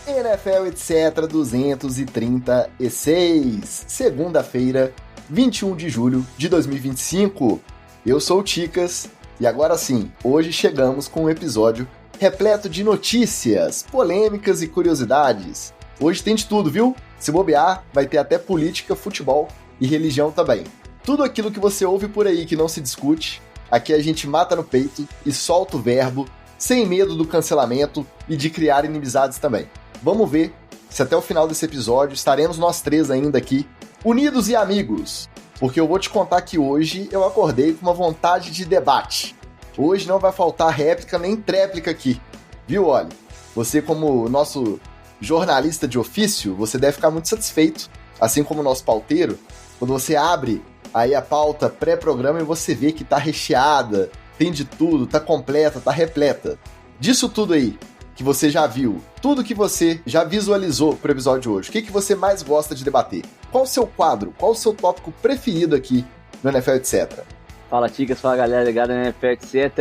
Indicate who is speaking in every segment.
Speaker 1: NFL etc 236, segunda-feira, 21 de julho de 2025. Eu sou o Ticas e agora sim, hoje chegamos com um episódio repleto de notícias, polêmicas e curiosidades. Hoje tem de tudo, viu? Se bobear, vai ter até política, futebol e religião também. Tudo aquilo que você ouve por aí que não se discute, aqui a gente mata no peito e solta o verbo, sem medo do cancelamento e de criar inimizades também. Vamos ver se até o final desse episódio estaremos nós três ainda aqui, unidos e amigos. Porque eu vou te contar que hoje eu acordei com uma vontade de debate. Hoje não vai faltar réplica nem tréplica aqui. Viu, olha? Você como nosso jornalista de ofício, você deve ficar muito satisfeito, assim como o nosso pauteiro, quando você abre aí a pauta pré-programa e você vê que tá recheada, tem de tudo, tá completa, tá repleta. Disso tudo aí que você já viu, tudo que você já visualizou pro episódio de hoje, o que você mais gosta de debater? Qual o seu quadro, qual o seu tópico preferido aqui no NFL etc?
Speaker 2: Fala, Ticas, fala galera ligada no NFL etc.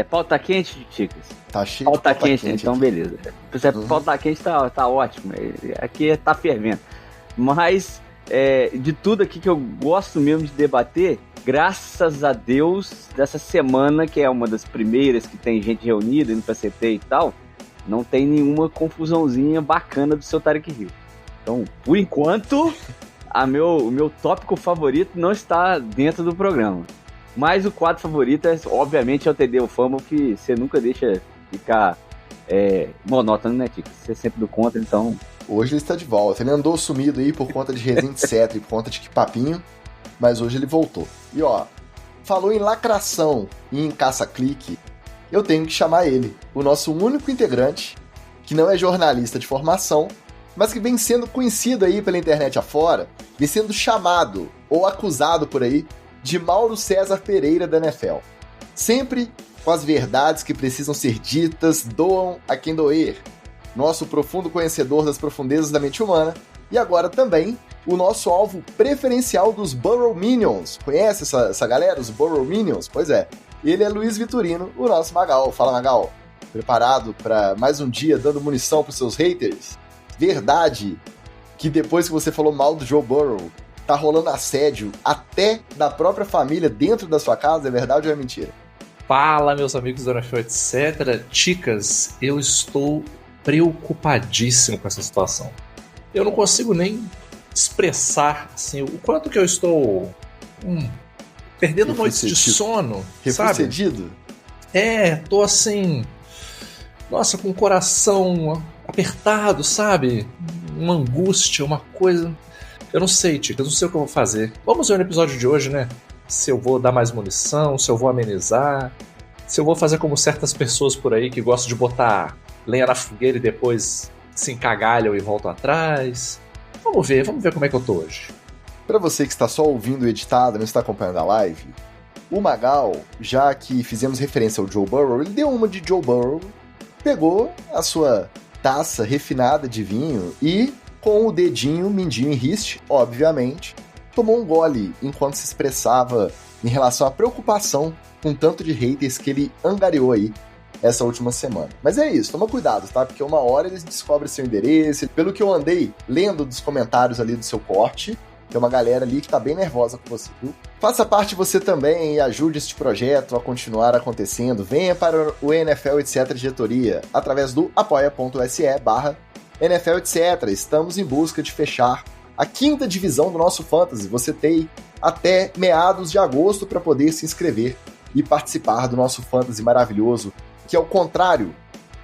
Speaker 2: Pauta quente, Ticas?
Speaker 1: Tá cheio
Speaker 2: pauta
Speaker 1: de pauta
Speaker 2: quente, então
Speaker 1: aqui.
Speaker 2: beleza. Pauta quente tá ótimo, aqui tá fervendo. Mas de tudo aqui que eu gosto mesmo de debater, graças a Deus, dessa semana, que é uma das primeiras que tem gente reunida, indo pra CT e tal, não tem nenhuma confusãozinha bacana do seu Tyreek Hill. Então, por enquanto, o meu tópico favorito não está dentro do programa. Mas o quadro favorito, obviamente, é o TD ou Fumble, que você nunca deixa ficar monótono, né, Tico? Você é sempre do contra, então...
Speaker 1: Hoje ele está de volta. Ele andou sumido aí por conta de resenha etc e por conta de que papinho, mas hoje ele voltou. E ó, falou em lacração e em caça-clique, eu tenho que chamar ele, o nosso único integrante, que não é jornalista de formação, mas que vem sendo conhecido aí pela internet afora, vem sendo chamado ou acusado por aí de Mauro César Pereira da NFL. Sempre com as verdades que precisam ser ditas, doam a quem doer. Nosso profundo conhecedor das profundezas da mente humana e agora também o nosso alvo preferencial dos Burrow Minions. Conhece essa galera, os Burrow Minions? Pois é. Ele é Luiz Vitorino, o nosso Magal. Fala, Magal. Preparado para mais um dia dando munição para os seus haters? Verdade que depois que você falou mal do Joe Burrow, tá rolando assédio até da própria família dentro da sua casa? É verdade ou é mentira?
Speaker 3: Fala, meus amigos do NFL, etc. Ticas, eu estou preocupadíssimo com essa situação. Eu não consigo nem expressar assim, o quanto que eu estou perdendo noites de sono,
Speaker 1: Refucedido?
Speaker 3: Sabe? Tô assim, nossa, com o coração apertado, sabe? Uma angústia, uma coisa... Eu não sei, Tica, eu não sei o que eu vou fazer. Vamos ver no episódio de hoje, né? Se eu vou dar mais munição, se eu vou amenizar, se eu vou fazer como certas pessoas por aí que gostam de botar lenha na fogueira e depois se encagalham e voltam atrás. Vamos ver como é que eu tô hoje.
Speaker 1: Para você que está só ouvindo o editado e não está acompanhando a live, o Magal, já que fizemos referência ao Joe Burrow, ele deu uma de Joe Burrow, pegou a sua taça refinada de vinho e, com o dedinho, mindinho em riste, obviamente, tomou um gole enquanto se expressava em relação à preocupação com o tanto de haters que ele angariou aí essa última semana. Mas é isso, toma cuidado, tá? Porque uma hora eles descobrem seu endereço. Pelo que eu andei lendo dos comentários ali do seu corte, tem uma galera ali que tá bem nervosa com você, viu? Faça parte você também e ajude este projeto a continuar acontecendo. Venha para o NFL etc diretoria através do apoia.se/NFL etc. Estamos em busca de fechar a 5ª divisão do nosso Fantasy. Você tem até meados de agosto para poder se inscrever e participar do nosso Fantasy maravilhoso, que ao contrário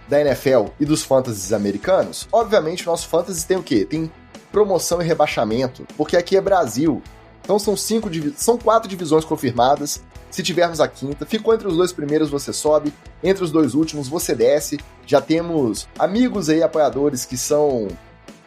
Speaker 1: da NFL e dos Fantasies americanos, obviamente o nosso Fantasy tem o quê? Tem promoção e rebaixamento, porque aqui é Brasil. Então são 4 divisões confirmadas. Se tivermos a 5ª, ficou entre os 2 primeiros, você sobe. Entre os 2 últimos, você desce. Já temos amigos aí, apoiadores, que são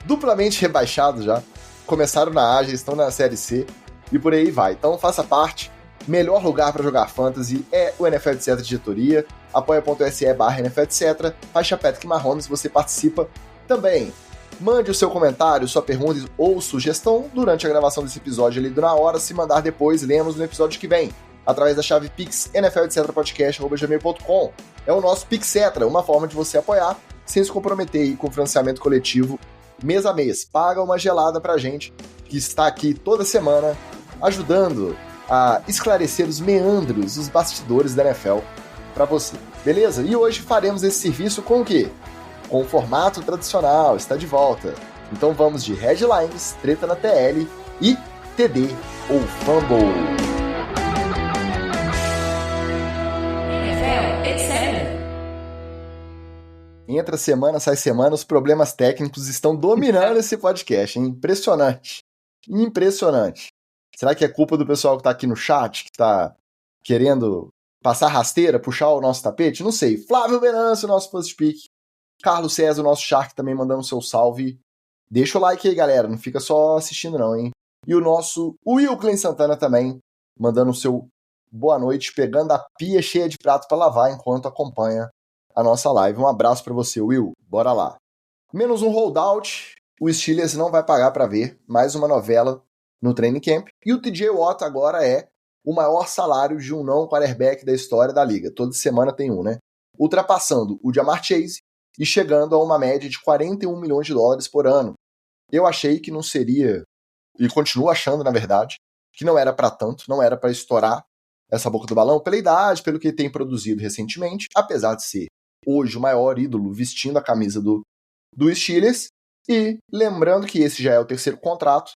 Speaker 1: duplamente rebaixados já. Começaram na A, já estão na Série C. E por aí vai. Então faça parte. Melhor lugar para jogar Fantasy é o NFL etc diretoria. Apoia.se/NFL etc. Faixa Patrick Mahomes, você participa também. Mande o seu comentário, sua pergunta ou sugestão durante a gravação desse episódio ali na hora. Se mandar depois, lemos no episódio que vem. Através da chave Pix NFL etc podcast@gmail.com. É o nosso Pixetra, uma forma de você apoiar sem se comprometer aí com o financiamento coletivo mês a mês. Paga uma gelada pra gente, que está aqui toda semana, ajudando a esclarecer os meandros, os bastidores da NFL para você, beleza? E hoje faremos esse serviço com o quê? Com o formato tradicional, está de volta. Então vamos de headlines, treta na TL e TD ou Fumble. Entra semana, sai semana, os problemas técnicos estão dominando esse podcast, hein? Impressionante. Impressionante. Será que é culpa do pessoal que tá aqui no chat, que tá querendo passar rasteira, puxar o nosso tapete? Não sei. Flávio Venâncio, nosso First Pick. Carlos César, o nosso Shark, também mandando seu salve. Deixa o like aí, galera. Não fica só assistindo, não, hein? E o nosso Will Klein Santana também, mandando o seu boa noite, pegando a pia cheia de prato para lavar enquanto acompanha a nossa live. Um abraço para você, Will. Bora lá. Menos um holdout. O Steelers não vai pagar para ver mais uma novela no training camp. E o TJ Watt agora é o maior salário de um não quarterback da história da liga. Toda semana tem um, né? Ultrapassando o Ja'Marr Chase e chegando a uma média de 41 milhões de dólares por ano. Eu achei que não seria, e continuo achando, na verdade, que não era para tanto, não era para estourar essa boca do balão pela idade, pelo que tem produzido recentemente, apesar de ser hoje o maior ídolo vestindo a camisa do Steelers. E lembrando que esse já é o terceiro contrato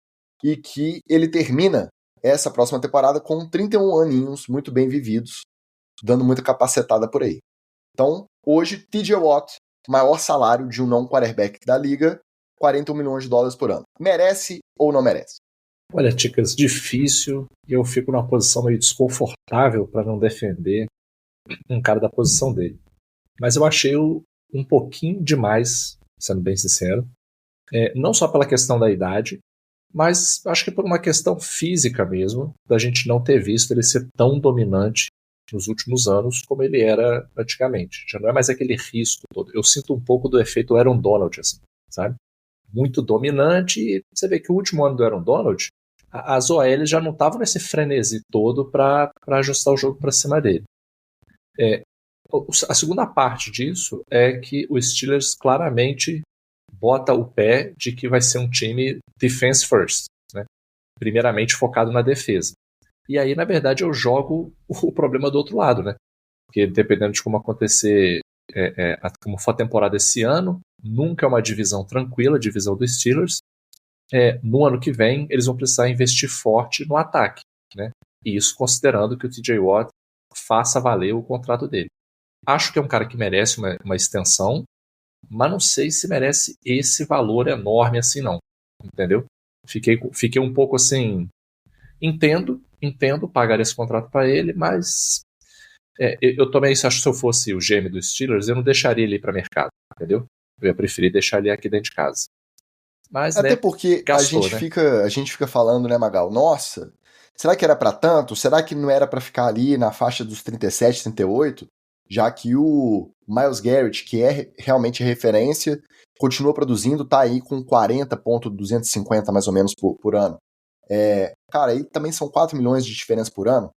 Speaker 1: e que ele termina essa próxima temporada com 31 aninhos muito bem vividos, dando muita capacetada por aí. Então, hoje, TJ Watt, maior salário de um não quarterback da liga, 41 milhões de dólares por ano. Merece ou não merece?
Speaker 3: Olha, Ticas, difícil, e eu fico numa posição meio desconfortável para não defender um cara da posição dele. Mas eu achei um pouquinho demais, sendo bem sincero. Não só pela questão da idade, mas acho que por uma questão física mesmo, da gente não ter visto ele ser tão dominante nos últimos anos como ele era antigamente. Já não é mais aquele risco todo. Eu sinto um pouco do efeito Aaron Donald, assim, sabe? Muito dominante, e você vê que o último ano do Aaron Donald, as OLs já não estavam nesse frenesi todo para ajustar o jogo para cima dele. A segunda parte disso é que o Steelers claramente bota o pé de que vai ser um time defense first, né? Primeiramente focado na defesa. E aí, na verdade, eu jogo o problema do outro lado, né? Porque dependendo de como acontecer, como for a temporada esse ano, nunca é uma divisão tranquila, a divisão dos Steelers. No ano que vem, eles vão precisar investir forte no ataque, né? E isso considerando que o TJ Watt faça valer o contrato dele. Acho que é um cara que merece uma extensão, mas não sei se merece esse valor enorme assim não, entendeu? Fiquei um pouco assim, entendo pagar esse contrato para ele, mas eu também acho que se eu fosse o GM dos Steelers, eu não deixaria ele ir para mercado, entendeu? Eu ia preferir deixar ele aqui dentro de casa. Mas,
Speaker 1: até porque
Speaker 3: gastou,
Speaker 1: a gente fica falando, né, Magal? Nossa, será que era para tanto? Será que não era para ficar ali na faixa dos 37, 38? Já que o Myles Garrett, que é realmente a referência, continua produzindo, tá aí com 40,250 mais ou menos por ano. Cara, aí também são 4 milhões de diferença por ano.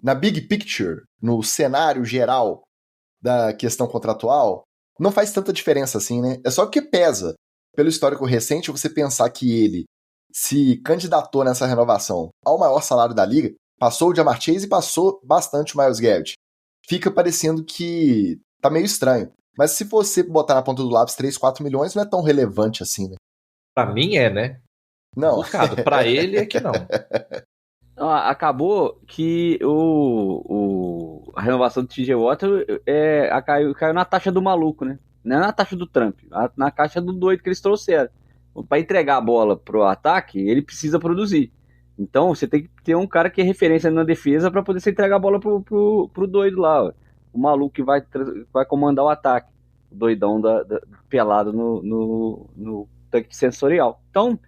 Speaker 1: Na big picture, no cenário geral da questão contratual, não faz tanta diferença assim, né? É só que pesa, pelo histórico recente, você pensar que ele se candidatou nessa renovação ao maior salário da liga, passou o Ja'Marr Chase e passou bastante o Myles Garrett. Fica parecendo que tá meio estranho. Mas se você botar na ponta do lápis 3, 4 milhões, não é tão relevante assim, né?
Speaker 3: Pra mim né?
Speaker 1: Não.
Speaker 3: Pra ele é que não.
Speaker 2: Acabou que a renovação do TJ Watt caiu na taxa do maluco, né? Não é na taxa do Trump, na caixa do doido que eles trouxeram. Para entregar a bola pro ataque, ele precisa produzir. Então você tem que ter um cara que é referência na defesa para poder se entregar a bola pro doido lá, ó. O maluco que vai comandar o ataque. O doidão pelado no tanque sensorial. Então,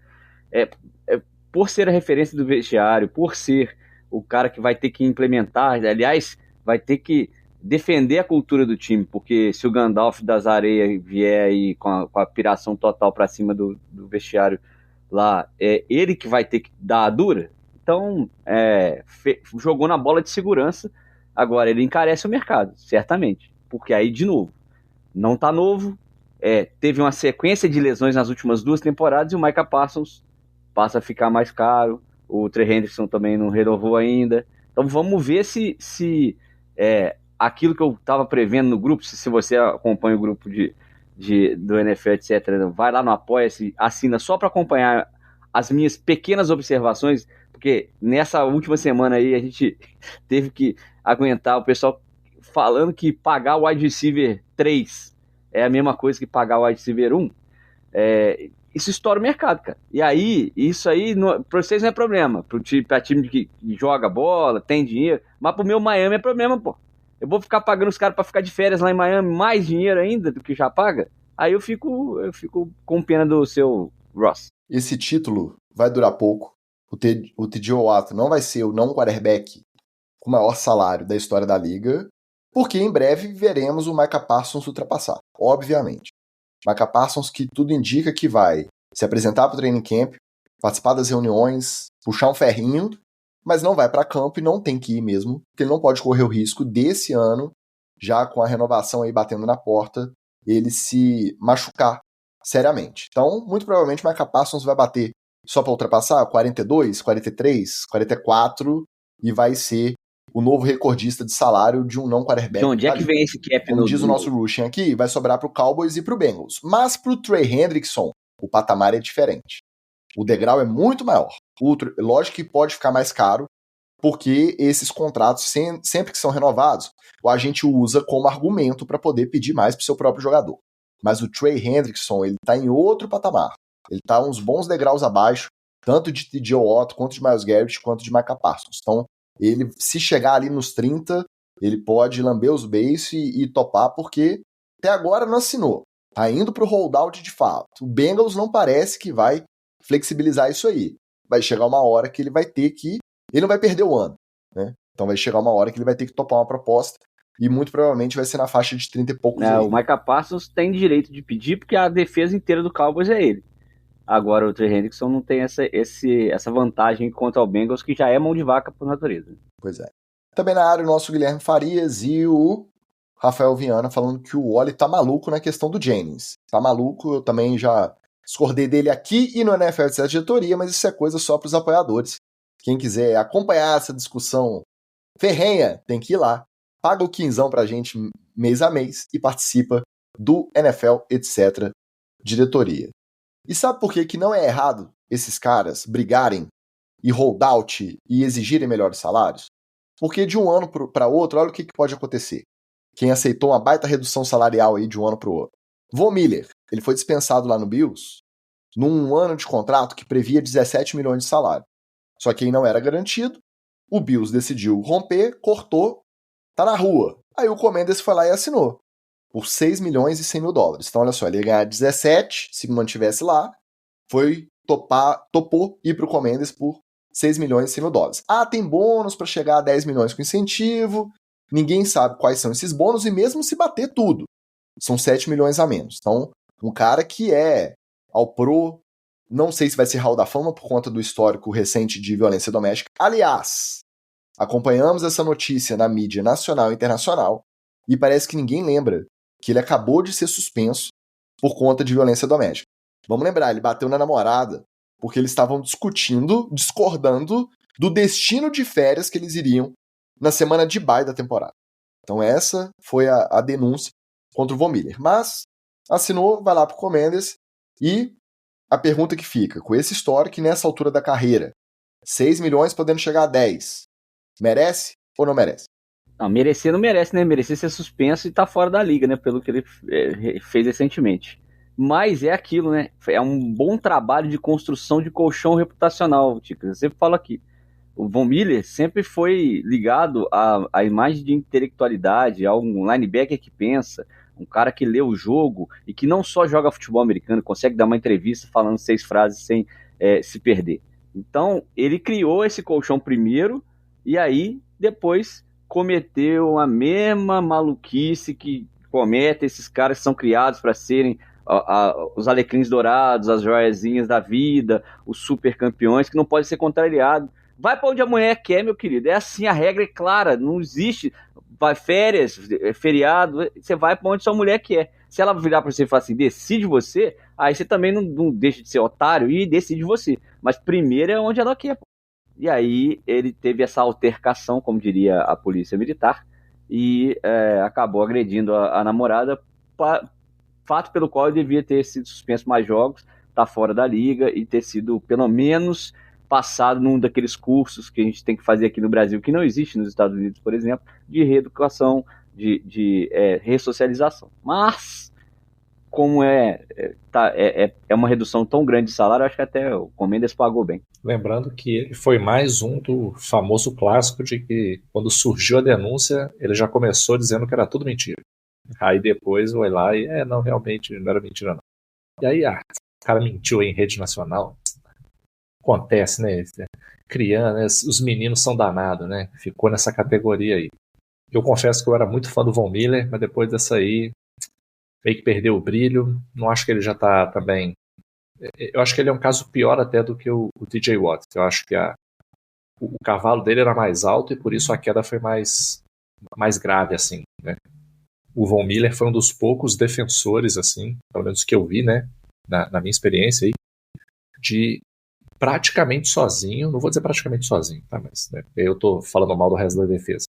Speaker 2: por ser a referência do vestiário, por ser o cara que vai ter que implementar, aliás, vai ter que defender a cultura do time, porque se o Gandalf das Areias vier aí com a piração total para cima do vestiário lá, é ele que vai ter que dar a dura. Então, jogou na bola de segurança. Agora, ele encarece o mercado, certamente, porque aí, de novo, não tá novo, teve uma sequência de lesões nas últimas 2 temporadas e o Micah Parsons passa a ficar mais caro, o Trey Hendrickson também não renovou ainda. Então vamos ver se aquilo que eu estava prevendo no grupo, se você acompanha o grupo do NFL, etc., vai lá no Apoia-se, assina só para acompanhar as minhas pequenas observações, porque nessa última semana aí a gente teve que aguentar o pessoal falando que pagar o wide receiver 3 é a mesma coisa que pagar o wide receiver 1. Isso estoura o mercado, cara. E aí, isso aí, pra vocês não é problema. Pra time que joga bola, tem dinheiro. Mas pro meu Miami é problema, pô. Eu vou ficar pagando os caras pra ficar de férias lá em Miami, mais dinheiro ainda do que já paga. Aí eu fico com pena do seu Ross.
Speaker 1: Esse título vai durar pouco. O TJ Watt não vai ser o não quarterback com o maior salário da história da liga, porque em breve veremos o Micah Parsons ultrapassar, obviamente. Micah Parsons, que tudo indica que vai se apresentar para o training camp, participar das reuniões, puxar um ferrinho, mas não vai para campo e não tem que ir mesmo, porque ele não pode correr o risco desse ano, já com a renovação aí batendo na porta, ele se machucar seriamente. Então, muito provavelmente, o Micah Parsons vai bater só para ultrapassar 42, 43, 44 e vai ser o novo recordista de salário de um não quarterback.
Speaker 2: De onde é que vem esse cap?
Speaker 1: Como diz o nosso Rushing aqui, vai sobrar pro Cowboys e pro Bengals. Mas pro Trey Hendrickson, o patamar é diferente. O degrau é muito maior. Lógico que pode ficar mais caro, porque esses contratos, sempre que são renovados, o agente usa como argumento para poder pedir mais pro seu próprio jogador. Mas o Trey Hendrickson, ele tá em outro patamar. Ele tá uns bons degraus abaixo, tanto de TJ Watt, quanto de Myles Garrett, quanto de Micah Parsons. Então, ele, se chegar ali nos 30, ele pode lamber os beiços e topar, porque até agora não assinou. Tá indo pro holdout de fato. O Bengals não parece que vai flexibilizar isso aí. Vai chegar uma hora que ele vai ter que... Ele não vai perder o ano, né? Então vai chegar uma hora que ele vai ter que topar uma proposta e muito provavelmente vai ser na faixa de 30 e poucos.
Speaker 2: O Micah Parsons tem direito de pedir porque a defesa inteira do Cowboys é ele. Agora o Trey Hendrickson não tem essa vantagem contra o Bengals, que já é mão de vaca por natureza.
Speaker 1: Pois é. Também na área o nosso Guilherme Farias e o Rafael Viana falando que o Wally tá maluco na questão do Jennings. Tá maluco, eu também já discordei dele aqui e no NFL de diretoria, mas isso é coisa só para os apoiadores. Quem quiser acompanhar essa discussão ferrenha, tem que ir lá. Paga o quinzão pra gente mês a mês e participa do NFL, etc. diretoria. E sabe por que não é errado esses caras brigarem e holdout e exigirem melhores salários? Porque de um ano para outro, olha o que pode acontecer. Quem aceitou uma baita redução salarial aí de um ano para o outro. Von Miller, ele foi dispensado lá no Bills num ano de contrato que previa 17 milhões de salário. Só que aí não era garantido, o Bills decidiu romper, cortou, tá na rua. Aí o Commanders foi lá e assinou por 6 milhões e 100 mil dólares. Então olha só, ele ia ganhar 17 se mantivesse lá, topou ir pro Commanders por 6 milhões e 100 mil dólares. Tem bônus para chegar a 10 milhões com incentivo, ninguém sabe quais são esses bônus e mesmo se bater tudo, são 7 milhões a menos. Então, um cara que é ao pro, não sei se vai ser Hall da Fama por conta do histórico recente de violência doméstica. Aliás, acompanhamos essa notícia na mídia nacional e internacional e parece que ninguém lembra que ele acabou de ser suspenso por conta de violência doméstica. Vamos lembrar, ele bateu na namorada porque eles estavam discordando do destino de férias que eles iriam na semana de bye da temporada. Então essa foi a denúncia contra o Von Miller. Mas assinou, vai lá pro Commanders e a pergunta que fica, com esse histórico nessa altura da carreira, 6 milhões podendo chegar a 10, merece ou não merece?
Speaker 2: Não, merecer não merece, né? Merecer ser suspenso e tá fora da liga, né? Pelo que ele fez recentemente. Mas é aquilo, né? É um bom trabalho de construção de colchão reputacional, Ticas. Eu sempre falo aqui. O Von Miller sempre foi ligado à imagem de intelectualidade, a um linebacker que pensa, um cara que lê o jogo e que não só joga futebol americano, consegue dar uma entrevista falando 6 frases sem se perder. Então, ele criou esse colchão primeiro e aí, depois, cometeu a mesma maluquice que cometem esses caras que são criados para serem os alecrins dourados, as joiazinhas da vida, os super campeões, que não pode ser contrariado. Vai para onde a mulher quer, meu querido. É assim, a regra é clara, não existe. Vai férias, feriado, você vai para onde sua mulher quer. Se ela virar pra você e falar assim, decide você, aí você também não deixa de ser otário e decide você. Mas primeiro é onde ela quer, pô. E aí ele teve essa altercação, como diria a polícia militar, e acabou agredindo a namorada, fato pelo qual ele devia ter sido suspenso mais jogos, tá fora da liga e ter sido, pelo menos, passado num daqueles cursos que a gente tem que fazer aqui no Brasil, que não existe nos Estados Unidos, por exemplo, de reeducação, de ressocialização. Mas, como é uma redução tão grande de salário, acho que até o Comendes pagou bem.
Speaker 3: Lembrando que ele foi mais um do famoso clássico de que, quando surgiu a denúncia, ele já começou dizendo que era tudo mentira. Aí depois foi lá e, não, realmente não era mentira não. E aí, o cara mentiu em rede nacional. Acontece, né? Criando, né? Os meninos são danados, né? Ficou nessa categoria aí. Eu confesso que eu era muito fã do Von Miller, mas depois dessa aí, meio que perdeu o brilho. Não acho que ele já tá também... Eu acho que ele é um caso pior até do que o TJ Watt. Eu acho que o cavalo dele era mais alto e por isso a queda foi mais grave, assim, né? O Von Miller foi um dos poucos defensores, assim, pelo menos que eu vi, né, na minha experiência aí, de praticamente sozinho, não vou dizer praticamente sozinho, tá, mas né, eu tô falando mal do resto da defesa,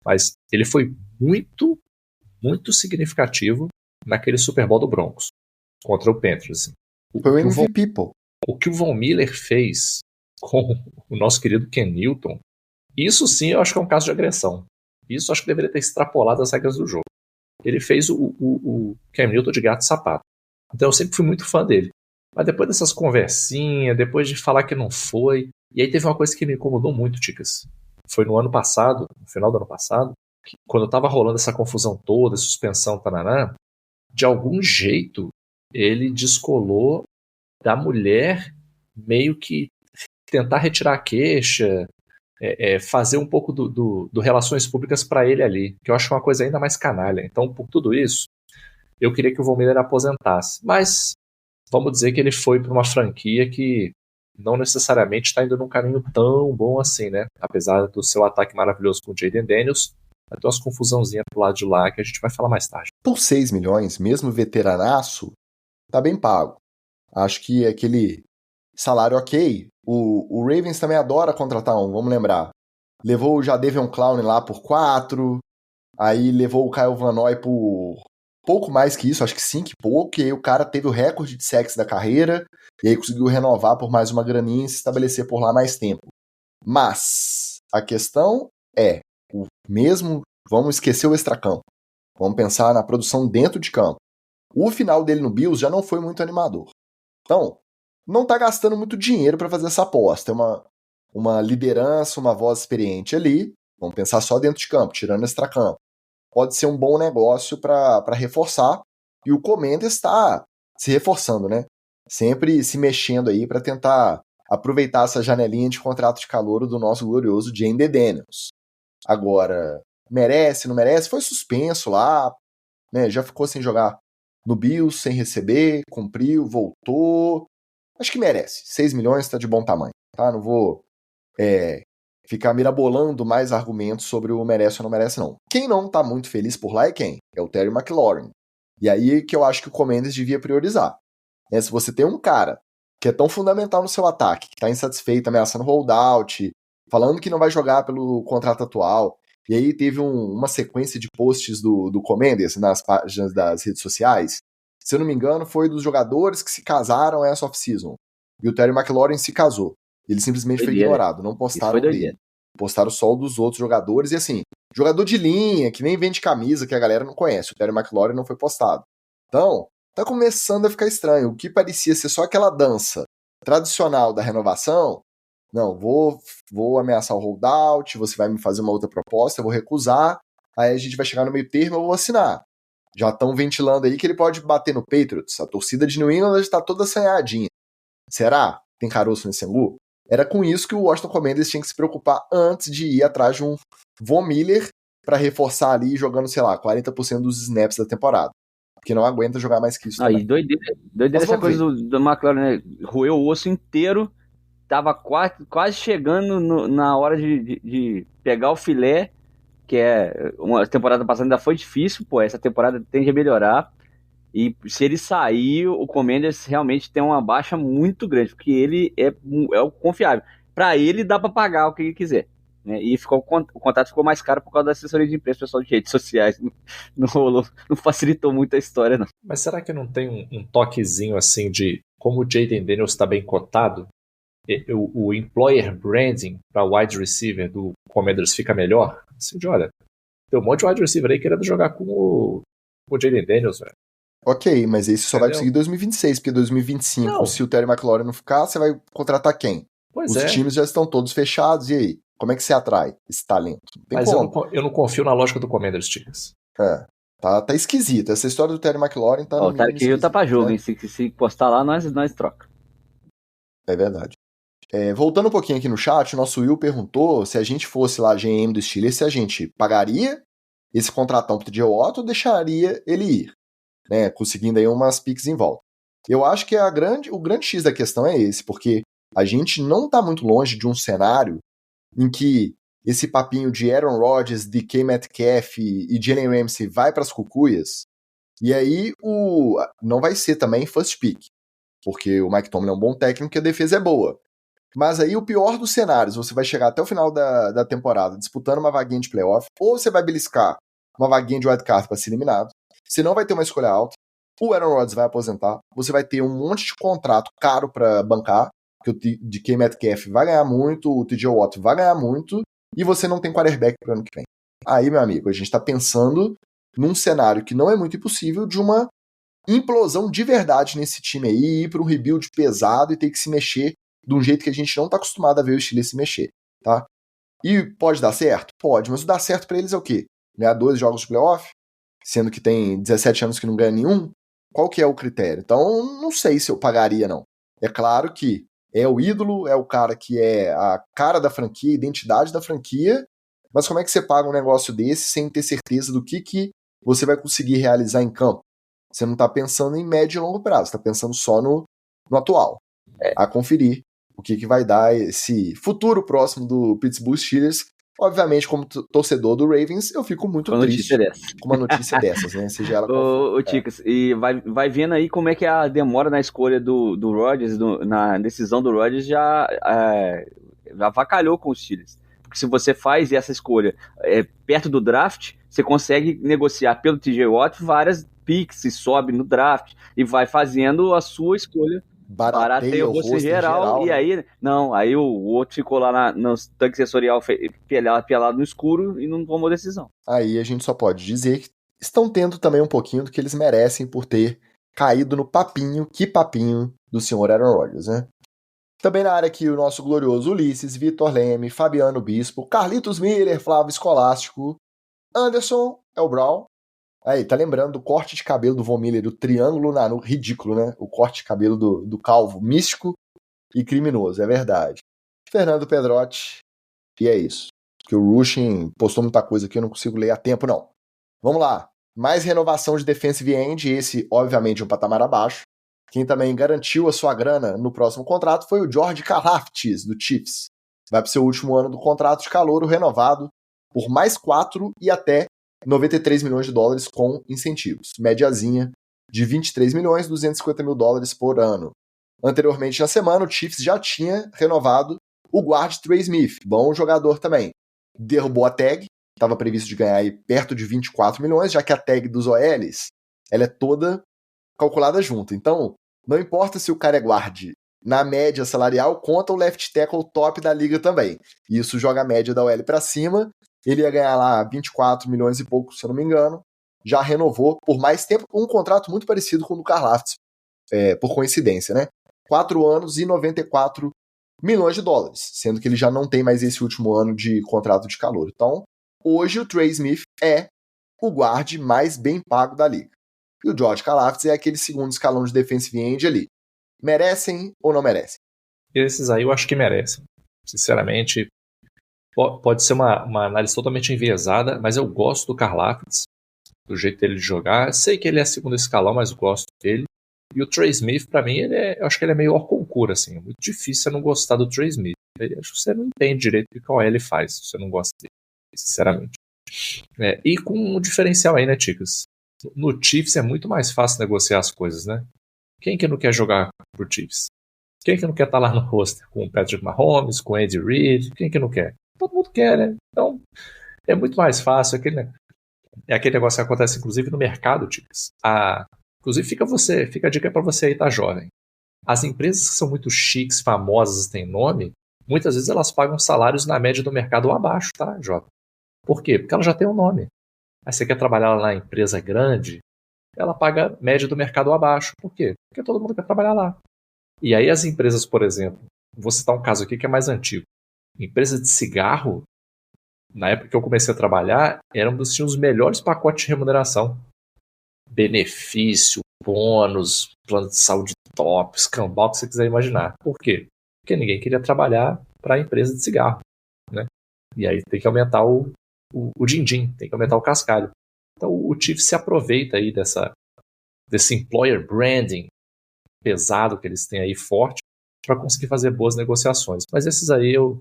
Speaker 3: mas ele foi muito, muito significativo naquele Super Bowl do Broncos, contra o Panthers. Assim.
Speaker 1: Foi o MVP, pô.
Speaker 3: O que o Von Miller fez com o nosso querido Ken Newton, isso sim eu acho que é um caso de agressão. Isso acho que deveria ter extrapolado as regras do jogo. Ele fez o Cam Newton de gato e sapato. Então eu sempre fui muito fã dele. Mas depois dessas conversinhas, depois de falar que não foi... E aí teve uma coisa que me incomodou muito, Ticas. Foi no ano passado, no final do ano passado, que quando tava rolando essa confusão toda, suspensão, tananá, de algum jeito ele descolou da mulher meio que tentar retirar a queixa, fazer um pouco do relações públicas para ele ali, que eu acho uma coisa ainda mais canalha. Então, por tudo isso, eu queria que o Von Miller aposentasse. Mas, vamos dizer que ele foi para uma franquia que não necessariamente está indo num caminho tão bom assim, né? Apesar do seu ataque maravilhoso com o Jayden Daniels, vai ter umas confusãozinhas pro lado de lá que a gente vai falar mais tarde.
Speaker 1: Por 6 milhões, mesmo veteranaço, tá bem pago. Acho que aquele salário ok. O Ravens também adora contratar um, vamos lembrar. Levou o Jadeveon Clowney lá por 4, aí levou o Kyle Van Noy por pouco mais que isso, acho que 5 e pouco, e aí o cara teve o recorde de sacks da carreira, e aí conseguiu renovar por mais uma graninha e se estabelecer por lá mais tempo. Mas a questão é, o mesmo, vamos esquecer o extracampo, vamos pensar na produção dentro de campo. O final dele no Bills já não foi muito animador. Então, não tá gastando muito dinheiro para fazer essa aposta. É uma liderança, uma voz experiente ali. Vamos pensar só dentro de campo, tirando o extracampo. Pode ser um bom negócio para reforçar. E o Comendes está se reforçando, né? Sempre se mexendo aí para tentar aproveitar essa janelinha de contrato de calouro do nosso glorioso Jayden Daniels. Agora, merece, não merece? Foi suspenso lá, né? Já ficou sem jogar no Bills, sem receber, cumpriu, voltou. Acho que merece. 6 milhões está de bom tamanho, tá? Não vou ficar mirabolando mais argumentos sobre o merece ou não merece, não. Quem não tá muito feliz por lá é quem? É o Terry McLaurin. E aí que eu acho que o Comendes devia priorizar. Se você tem um cara que é tão fundamental no seu ataque, que tá insatisfeito, ameaçando holdout, falando que não vai jogar pelo contrato atual, e aí teve uma sequência de posts do Comendes nas páginas das redes sociais. Se eu não me engano, foi dos jogadores que se casaram essa off-season. E o Terry McLaurin se casou. Ele simplesmente foi ignorado. Não postaram dele. Postaram só o dos outros jogadores. E assim, jogador de linha, que nem vende camisa, que a galera não conhece. O Terry McLaurin não foi postado. Então, tá começando a ficar estranho. O que parecia ser só aquela dança tradicional da renovação. Não, vou ameaçar o holdout, você vai me fazer uma outra proposta, eu vou recusar. Aí a gente vai chegar no meio termo, eu vou assinar. Já estão ventilando aí que ele pode bater no Patriots. A torcida de New England está toda assanhadinha. Será? Tem caroço nesse angu? Era com isso que o Washington Commanders tinha que se preocupar antes de ir atrás de um Von Miller para reforçar ali jogando, sei lá, 40% dos snaps da temporada. Porque não aguenta jogar mais que isso.
Speaker 2: Aí, doideira essa coisa do McLaurin, né? Roeu o osso inteiro, tava quase chegando na hora de pegar o filé, que uma temporada passada ainda foi difícil, essa temporada tende a melhorar. E se ele sair, o Commanders realmente tem uma baixa muito grande, porque ele é o confiável. Para ele, dá para pagar o que ele quiser. Né? E o contrato ficou mais caro por causa da assessoria de imprensa, pessoal de redes sociais. Não rolou, não facilitou muito a história, não.
Speaker 3: Mas será que não tem um toquezinho assim de como o Jayden Daniels está bem cotado? O employer branding para wide receiver do Commanders fica melhor? Assim, olha, tem um monte de wide receiver aí querendo jogar com o Jayden Daniels, velho.
Speaker 1: Ok, mas esse só vai conseguir em 2026, porque 2025,
Speaker 3: Não.
Speaker 1: se o Terry McLaurin não ficar, você vai contratar quem?
Speaker 3: Pois
Speaker 1: Os times já estão todos fechados, e aí? Como é que você atrai esse talento?
Speaker 3: Mas eu não confio na lógica do Commanders, Ticas.
Speaker 1: Tá esquisito. Essa história do Terry McLaurin tá...
Speaker 2: O Tarek Hill tá pra jogo, hein? Se postar lá, nós troca.
Speaker 1: É verdade. Voltando um pouquinho aqui no chat, o nosso Will perguntou se a gente fosse lá GM do Steelers, se a gente pagaria esse contratão pro TJ Watt ou deixaria ele ir, né? Conseguindo aí umas picks em volta. Eu acho que o grande X da questão é esse, porque a gente não tá muito longe de um cenário em que esse papinho de Aaron Rodgers, DK Metcalf e Jalen Ramsey vai para as cucuias, e aí não vai ser também first pick, porque o Mike Tomlin é um bom técnico e a defesa é boa. Mas aí o pior dos cenários, você vai chegar até o final da temporada disputando uma vaguinha de playoff, ou você vai beliscar uma vaguinha de wildcard para ser eliminado, você não vai ter uma escolha alta, o Aaron Rodgers vai aposentar, você vai ter um monte de contrato caro para bancar, que o DK Metcalf vai ganhar muito, o TJ Watt vai ganhar muito, e você não tem quarterback para o ano que vem. Aí, meu amigo, a gente está pensando num cenário que não é muito impossível de uma implosão de verdade nesse time aí, ir para um rebuild pesado e ter que se mexer de um jeito que a gente não está acostumado a ver o Steelers se mexer, tá? E pode dar certo? Pode, mas o dar certo para eles é o quê? Ganhar 2 jogos de playoff, sendo que tem 17 anos que não ganha nenhum? Qual que é o critério? Então, não sei se eu pagaria, não. É claro que é o ídolo, é o cara que é a cara da franquia, a identidade da franquia, mas como é que você paga um negócio desse sem ter certeza do que você vai conseguir realizar em campo? Você não está pensando em médio e longo prazo, você está pensando só no atual. A conferir o que vai dar esse futuro próximo do Pittsburgh Steelers. Obviamente, como torcedor do Ravens, eu fico muito triste com uma notícia dessas, né? Seja ela
Speaker 2: Ô, Ticas, e vai vendo aí como é que a demora na escolha do Rodgers, na decisão do Rodgers, já avacalhou com os Steelers. Porque se você faz essa escolha perto do draft, você consegue negociar pelo TJ Watt várias picks e sobe no draft e vai fazendo a sua escolha. Barateia o rosto em geral, e aí aí o outro ficou lá no tanque sensorial pelado no escuro e não tomou decisão.
Speaker 1: Aí a gente só pode dizer que estão tendo também um pouquinho do que eles merecem por ter caído no papinho do senhor Aaron Rodgers, né? Também na área aqui o nosso glorioso Ulisses, Vitor Leme, Fabiano Bispo, Carlitos Miller, Flávio Escolástico, Anderson Elbrau. Aí, tá lembrando do corte de cabelo do Von Miller, do triângulo ridículo, né? O corte de cabelo do calvo, místico e criminoso, é verdade. Fernando Pedrotti, e é isso. Que o Rushing postou muita coisa aqui, eu não consigo ler a tempo, não. Vamos lá. Mais renovação de defensive end, esse, obviamente, um patamar abaixo. Quem também garantiu a sua grana no próximo contrato foi o George Karlaftis, do Chiefs. Vai para o seu último ano do contrato de calouro renovado por mais 4 e até 93 milhões de dólares com incentivos. Médiazinha de 23 milhões, 250 mil dólares por ano. Anteriormente na semana, o Chiefs já tinha renovado o guard Trey Smith, bom jogador também. Derrubou a tag, estava previsto de ganhar aí perto de 24 milhões, já que a tag dos OLs ela é toda calculada junto. Então, não importa se o cara é guard, na média salarial, conta o left tackle top da liga também. Isso joga a média da OL para cima. Ele ia ganhar lá 24 milhões e pouco, se eu não me engano. Já renovou por mais tempo, um contrato muito parecido com o do Karlaftis, por coincidência, né? 4 anos e 94 milhões de dólares, sendo que ele já não tem mais esse último ano de contrato de calor. Então, hoje o Trey Smith é o guarde mais bem pago da liga. E o George Karlaftis é aquele segundo escalão de defensive end ali. Merecem ou não merecem?
Speaker 3: Esses aí eu acho que merecem. Sinceramente, pode ser uma análise totalmente enviesada, mas eu gosto do Karlaftis, do jeito dele de jogar. Sei que ele é segundo escalão, mas eu gosto dele. E o Trey Smith, pra mim, eu acho que ele é meio hors-concurso, assim. É muito difícil você não gostar do Trey Smith. Eu acho que você não entende direito o que o OL faz, se você não gosta dele, sinceramente. E com um diferencial aí, né, Ticas? No Chiefs é muito mais fácil negociar as coisas, né? Quem que não quer jogar pro Chiefs? Quem que não quer estar lá no roster com o Patrick Mahomes, com o Andy Reid? Quem que não quer? Todo mundo quer, né? Então, é muito mais fácil. É aquele negócio que acontece, inclusive, no mercado, Chiefs. Inclusive, fica a dica para você aí, tá jovem. As empresas que são muito chiques, famosas, têm nome, muitas vezes elas pagam salários na média do mercado ou abaixo, tá, jovem? Por quê? Porque ela já tem um nome. Aí você quer trabalhar lá na empresa grande, ela paga média do mercado ou abaixo. Por quê? Porque todo mundo quer trabalhar lá. E aí as empresas, por exemplo, vou citar um caso aqui que é mais antigo. Empresa de cigarro, na época que eu comecei a trabalhar, tinham os melhores pacotes de remuneração. Benefício, bônus, plano de saúde top, escambau, que você quiser imaginar. Por quê? Porque ninguém queria trabalhar para a empresa de cigarro, né? E aí tem que aumentar o din-din, tem que aumentar o cascalho. Então o Chiefs se aproveita aí desse employer branding pesado que eles têm aí forte para conseguir fazer boas negociações. Mas esses aí eu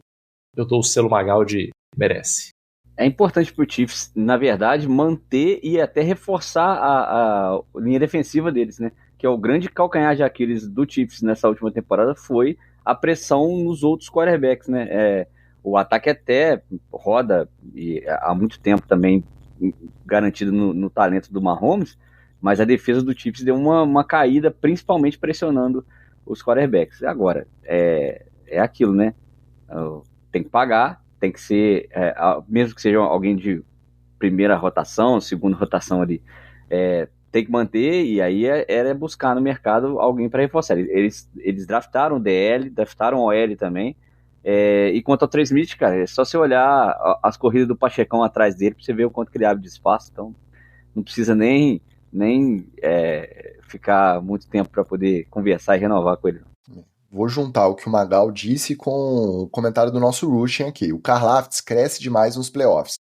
Speaker 3: dou o selo Magal de merece.
Speaker 2: É importante para o Chiefs, na verdade, manter e até reforçar a linha defensiva deles, né? Que é o grande calcanhar de Aquiles do Chiefs nessa última temporada, foi a pressão nos outros quarterbacks, né? O ataque até roda e há muito tempo também garantido no talento do Mahomes, mas a defesa do Chiefs deu uma caída, principalmente pressionando os quarterbacks. Agora, é aquilo, né? Tem que pagar, tem que ser, mesmo que seja alguém de primeira rotação, segunda rotação ali, tem que manter, e aí era buscar no mercado alguém para reforçar. Eles draftaram o DL, draftaram o OL também, e quanto ao Trey Smith, cara, é só você olhar as corridas do Pachecão atrás dele para você ver o quanto que ele abre de espaço, então não precisa nem ficar muito tempo para poder conversar e renovar com ele.
Speaker 1: Vou juntar o que o Magal disse com o comentário do nosso Rushing aqui. O Karlaftis cresce demais nos playoffs.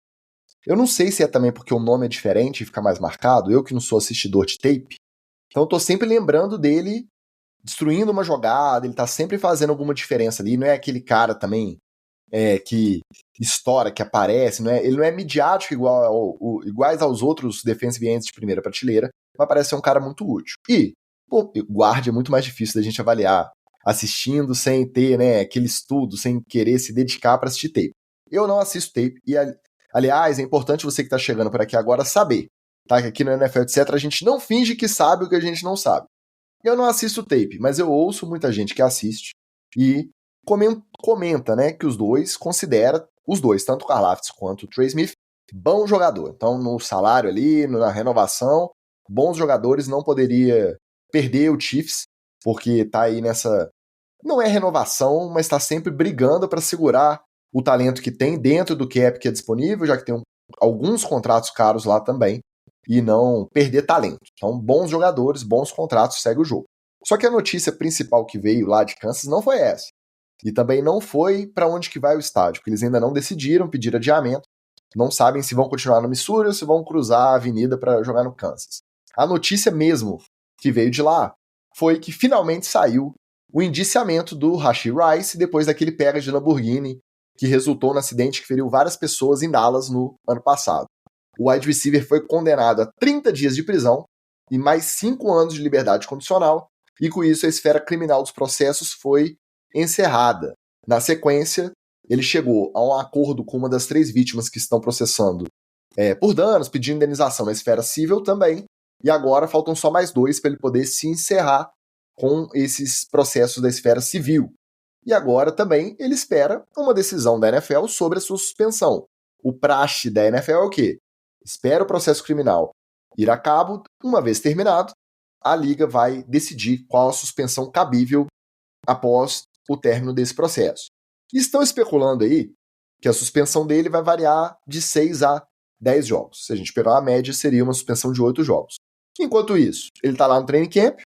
Speaker 1: Eu não sei se é também porque o nome é diferente e fica mais marcado, eu que não sou assistidor de tape, então eu tô sempre lembrando dele destruindo uma jogada, ele tá sempre fazendo alguma diferença ali, não é aquele cara também que estoura, que aparece, ele não é midiático iguais aos outros defensive ends de primeira prateleira, mas parece ser um cara muito útil. E, guarde é muito mais difícil da gente avaliar assistindo sem ter, aquele estudo, sem querer se dedicar para assistir tape. Eu não assisto tape e, aliás, é importante você que está chegando por aqui agora saber, tá? Que aqui no NFL, etc., a gente não finge que sabe o que a gente não sabe. Eu não assisto tape, mas eu ouço muita gente que assiste e comenta, que os dois considera, os dois, tanto o Karlaftis quanto o Trey Smith, bom jogador. Então, no salário ali, na renovação, bons jogadores, não poderia perder o Chiefs, porque tá aí nessa... Não é renovação, mas tá sempre brigando para segurar o talento que tem dentro do cap que é disponível, já que tem alguns contratos caros lá também, e não perder talento. Então, bons jogadores, bons contratos, segue o jogo. Só que a notícia principal que veio lá de Kansas não foi essa. E também não foi para onde que vai o estádio, porque eles ainda não decidiram, pediram adiamento, não sabem se vão continuar no Missouri ou se vão cruzar a avenida para jogar no Kansas. A notícia mesmo que veio de lá foi que finalmente saiu o indiciamento do Rashee Rice depois daquele pega de Lamborghini que resultou no acidente que feriu várias pessoas em Dallas no ano passado. O wide receiver foi condenado a 30 dias de prisão e mais 5 anos de liberdade condicional, e com isso a esfera criminal dos processos foi encerrada. Na sequência, ele chegou a um acordo com uma das 3 vítimas que estão processando por danos, pedindo indenização na esfera civil também, e agora faltam só mais 2 para ele poder se encerrar com esses processos da esfera civil. E agora também ele espera uma decisão da NFL sobre a sua suspensão. O praxe da NFL é o quê? Espera o processo criminal ir a cabo, uma vez terminado, a liga vai decidir qual a suspensão cabível após o término desse processo. E estão especulando aí que a suspensão dele vai variar de 6 a 10 jogos. Se a gente pegar uma média, seria uma suspensão de 8 jogos. Enquanto isso, ele está lá no training camp,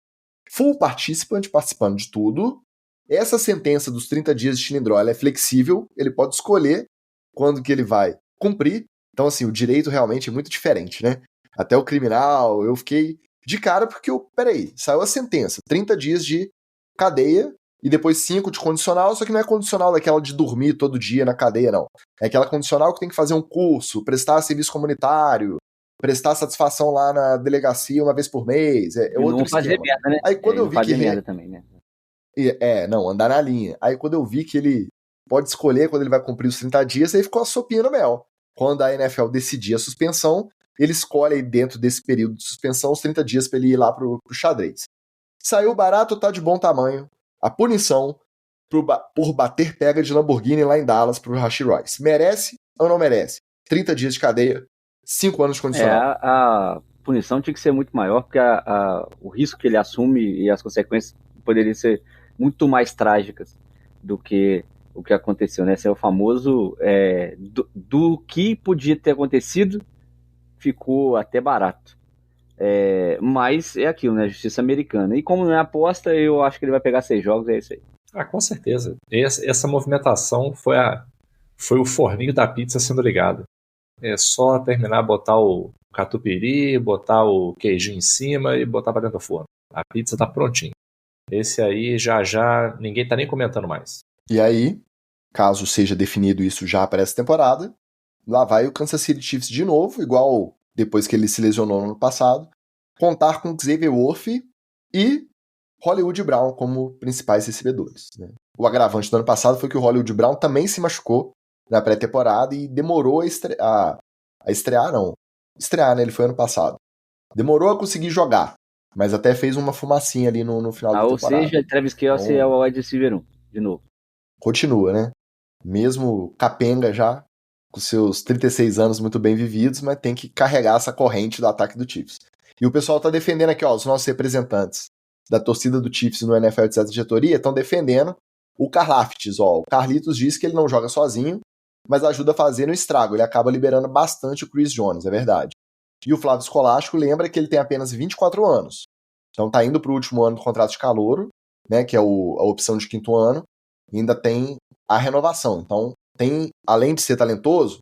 Speaker 1: full participant, participando de tudo. Essa sentença dos 30 dias de cilindro é flexível, ele pode escolher quando que ele vai cumprir. Então, assim, o direito realmente é muito diferente, né? Até o criminal, eu fiquei de cara porque saiu a sentença, 30 dias de cadeia e depois 5 de condicional, só que não é condicional daquela de dormir todo dia na cadeia, não. É aquela condicional que tem que fazer um curso, prestar serviço comunitário, prestar satisfação lá na delegacia uma vez por mês. É outro
Speaker 2: não fazer
Speaker 1: esquema.
Speaker 2: merda, né?
Speaker 1: Aí quando eu vi que
Speaker 2: merda também, né?
Speaker 1: não, andar na linha. Aí quando eu vi que ele pode escolher quando ele vai cumprir os 30 dias, aí ficou a sopinha no mel. Quando a NFL decidir a suspensão, ele escolhe aí dentro desse período de suspensão os 30 dias para ele ir lá pro xadrez. Saiu barato, tá de bom tamanho. A punição por bater pega de Lamborghini lá em Dallas pro Rashee Rice. Merece ou não merece? 30 dias de cadeia, 5 anos de condicional.
Speaker 2: A punição tinha que ser muito maior, porque o risco que ele assume e as consequências poderiam ser muito mais trágicas do que o que aconteceu, né? Esse é o famoso do que podia ter acontecido, ficou até barato. Mas é aquilo, né? Justiça americana. E como não é aposta, eu acho que ele vai pegar 6 jogos, é isso aí.
Speaker 3: Com certeza. Essa movimentação foi o forninho da pizza sendo ligado. É só terminar, botar o catupiry, botar o queijinho em cima e botar pra dentro do forno. A pizza tá prontinha. Esse aí já ninguém tá nem comentando mais.
Speaker 1: E aí, caso seja definido isso já para essa temporada, lá vai o Kansas City Chiefs de novo, igual depois que ele se lesionou no ano passado, contar com Xavier Worthy e Hollywood Brown como principais recebedores, né? O agravante do ano passado foi que o Hollywood Brown também se machucou na pré-temporada e demorou a estrear, né? Ele foi ano passado. Demorou a conseguir jogar, mas até fez uma fumacinha ali no final da temporada.
Speaker 2: Ou seja, Travis Kelce é o wide receiver 1, de novo.
Speaker 1: Continua, né? Mesmo capenga já, com seus 36 anos muito bem vividos, mas tem que carregar essa corrente do ataque do Chiefs. E o pessoal tá defendendo aqui, os nossos representantes da torcida do Chiefs no NFL de diretoria estão defendendo o Karlaftis, O Carlitos diz que ele não joga sozinho, mas ajuda a fazer no estrago. Ele acaba liberando bastante o Chris Jones, é verdade. E o Flávio Escolástico lembra que ele tem apenas 24 anos. Então tá indo pro último ano do contrato de calouro, né, que é a opção de 5º ano, e ainda tem a renovação. Então tem, além de ser talentoso,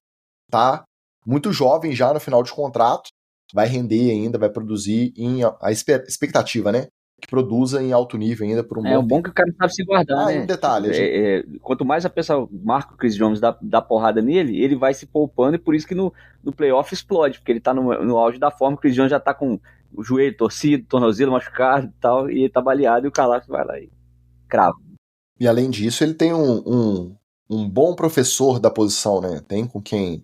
Speaker 1: tá muito jovem já no final de contrato, vai render ainda, vai produzir a expectativa, né? Que produza em alto nível ainda por um bom tempo.
Speaker 2: É bom que o cara sabe se guardar, né?
Speaker 1: Um detalhe.
Speaker 2: Quanto mais a pessoa marca o Chris Jones, dá porrada nele, ele vai se poupando, e por isso que no playoff explode, porque ele tá no auge da forma. O Chris Jones já tá com o joelho torcido, tornozelo machucado e tal, e ele tá baleado, e o Karlaftis vai lá e crava.
Speaker 1: E além disso, ele tem um bom professor da posição, né? Tem com quem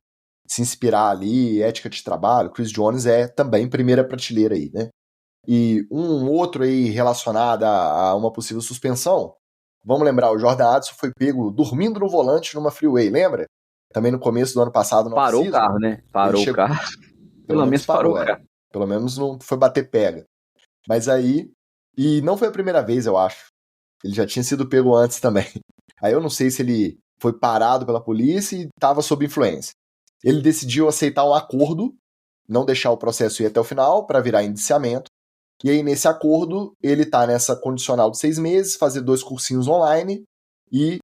Speaker 1: se inspirar ali, ética de trabalho. Chris Jones é também primeira prateleira aí, né? E um outro aí relacionado a uma possível suspensão, vamos lembrar, o Jordan Addison foi pego dormindo no volante numa freeway, lembra? Também no começo do ano passado.
Speaker 2: Parou o carro, né? Parou o carro. Pelo menos parou o carro.
Speaker 1: Pelo menos não foi bater pega. Mas aí, e não foi a primeira vez, eu acho. Ele já tinha sido pego antes também. Aí eu não sei se ele foi parado pela polícia e estava sob influência. Ele decidiu aceitar um acordo, não deixar o processo ir até o final para virar indiciamento. E aí, nesse acordo, ele tá nessa condicional de 6 meses, fazer 2 cursinhos online e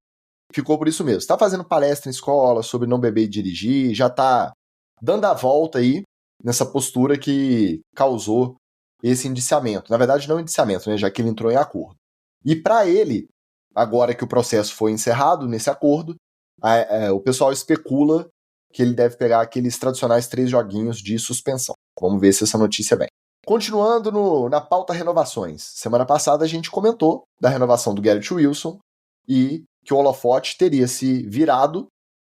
Speaker 1: ficou por isso mesmo. Tá fazendo palestra em escola sobre não beber e dirigir, já tá dando a volta aí nessa postura que causou esse indiciamento. Na verdade, não indiciamento, né, já que ele entrou em acordo. E para ele, agora que o processo foi encerrado nesse acordo, o pessoal especula que ele deve pegar aqueles tradicionais 3 joguinhos de suspensão. Vamos ver se essa notícia vem. Continuando na pauta renovações. Semana passada a gente comentou da renovação do Garrett Wilson e que o holofote teria se virado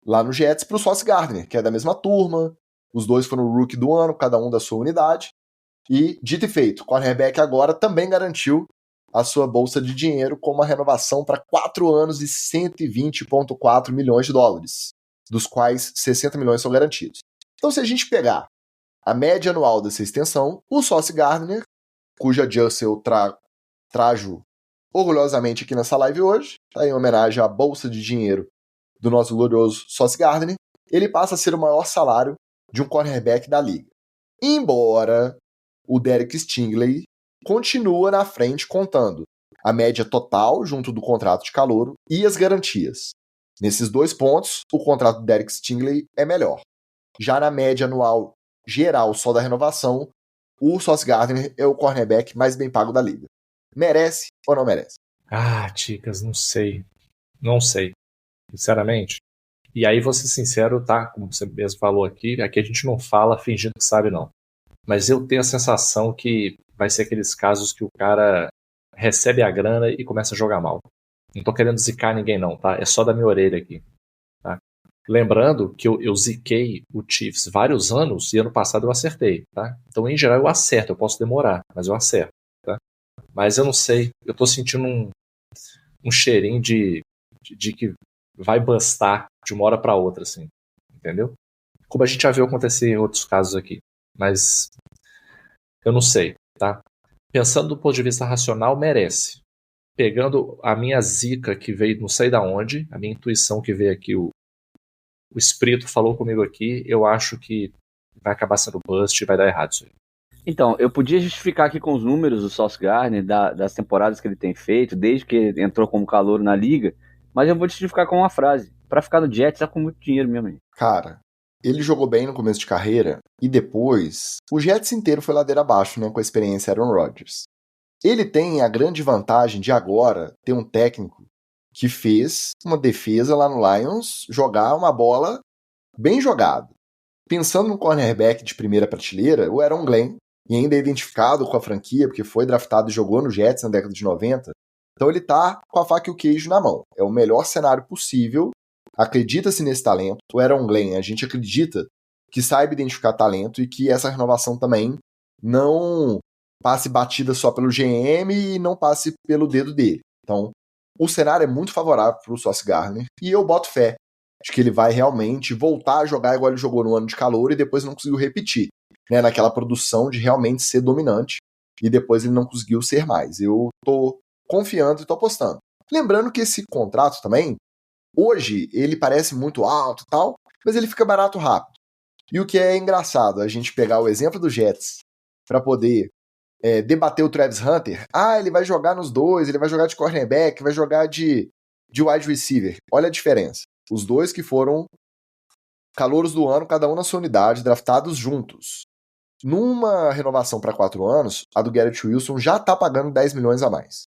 Speaker 1: lá no Jets para o Sauce Gardner, que é da mesma turma. Os dois foram o rookie do ano, cada um da sua unidade. E, dito e feito, o cornerback agora também garantiu a sua bolsa de dinheiro com uma renovação para 4 anos e 120,4 milhões de dólares, dos quais 60 milhões são garantidos. Então, se a gente pegar a média anual dessa extensão, o Sauce Gardner, cuja just eu trajo orgulhosamente aqui nessa live hoje, tá, em homenagem à bolsa de dinheiro do nosso glorioso Sauce Gardner, ele passa a ser o maior salário de um cornerback da liga. Embora o Derek Stingley continua na frente contando a média total junto do contrato de calouro e as garantias. Nesses 2 pontos, o contrato do Derek Stingley é melhor. Já na média anual geral só da renovação, o Sauce Gardner é o cornerback mais bem pago da liga. Merece ou não merece?
Speaker 3: Ticas, não sei. Não sei. Sinceramente. E aí, vou ser sincero, tá? Como você mesmo falou aqui a gente não fala fingindo que sabe, não. mas eu tenho a sensação que vai ser aqueles casos que o cara recebe a grana e começa a jogar mal. Não tô querendo zicar ninguém não, tá? É só da minha orelha aqui, tá? Lembrando que eu ziquei o Chiefs vários anos e ano passado eu acertei, tá? Então, em geral, eu acerto. Eu posso demorar, mas eu acerto, tá? Mas eu não sei. Eu tô sentindo um cheirinho de que vai bustar de uma hora para outra, assim. Entendeu? Como a gente já viu acontecer em outros casos aqui. Mas eu não sei, tá? Pensando do ponto de vista racional, merece. Pegando a minha zica que veio não sei da onde, a minha intuição que veio aqui, o espírito falou comigo aqui, eu acho que vai acabar sendo bust e vai dar errado isso aí.
Speaker 2: Então, eu podia justificar aqui com os números do Sauce Gardner, das temporadas que ele tem feito, desde que ele entrou como calouro na liga, mas eu vou justificar com uma frase. Pra ficar no Jets é com muito dinheiro mesmo. Aí.
Speaker 1: Cara, ele jogou bem no começo de carreira e depois o Jets inteiro foi ladeira abaixo, né, com a experiência Aaron Rodgers. Ele tem a grande vantagem de agora ter um técnico que fez uma defesa lá no Lions jogar uma bola bem jogada. Pensando no cornerback de primeira prateleira, o Aaron Glenn, e ainda é identificado com a franquia, porque foi draftado e jogou no Jets na década de 90, então ele tá com a faca e o queijo na mão. É o melhor cenário possível, acredita-se nesse talento. O Aaron Glenn, a gente acredita que saiba identificar talento e que essa renovação também não passe batida só pelo GM e não passe pelo dedo dele. Então, o cenário é muito favorável para o Sauce Gardner e eu boto fé de que ele vai realmente voltar a jogar igual ele jogou no ano de calor e depois não conseguiu repetir, né, naquela produção de realmente ser dominante e depois ele não conseguiu ser mais. Eu tô confiando e tô apostando. Lembrando que esse contrato também, hoje ele parece muito alto e tal, mas ele fica barato rápido. E o que é engraçado, a gente pegar o exemplo do Jets para poder debater o Travis Hunter. Ah, ele vai jogar nos dois, ele vai jogar de cornerback, vai jogar de wide receiver. Olha a diferença. Os dois que foram calouros do ano, cada um na sua unidade, draftados juntos. Numa renovação para 4 anos, a do Garrett Wilson já tá pagando 10 milhões a mais.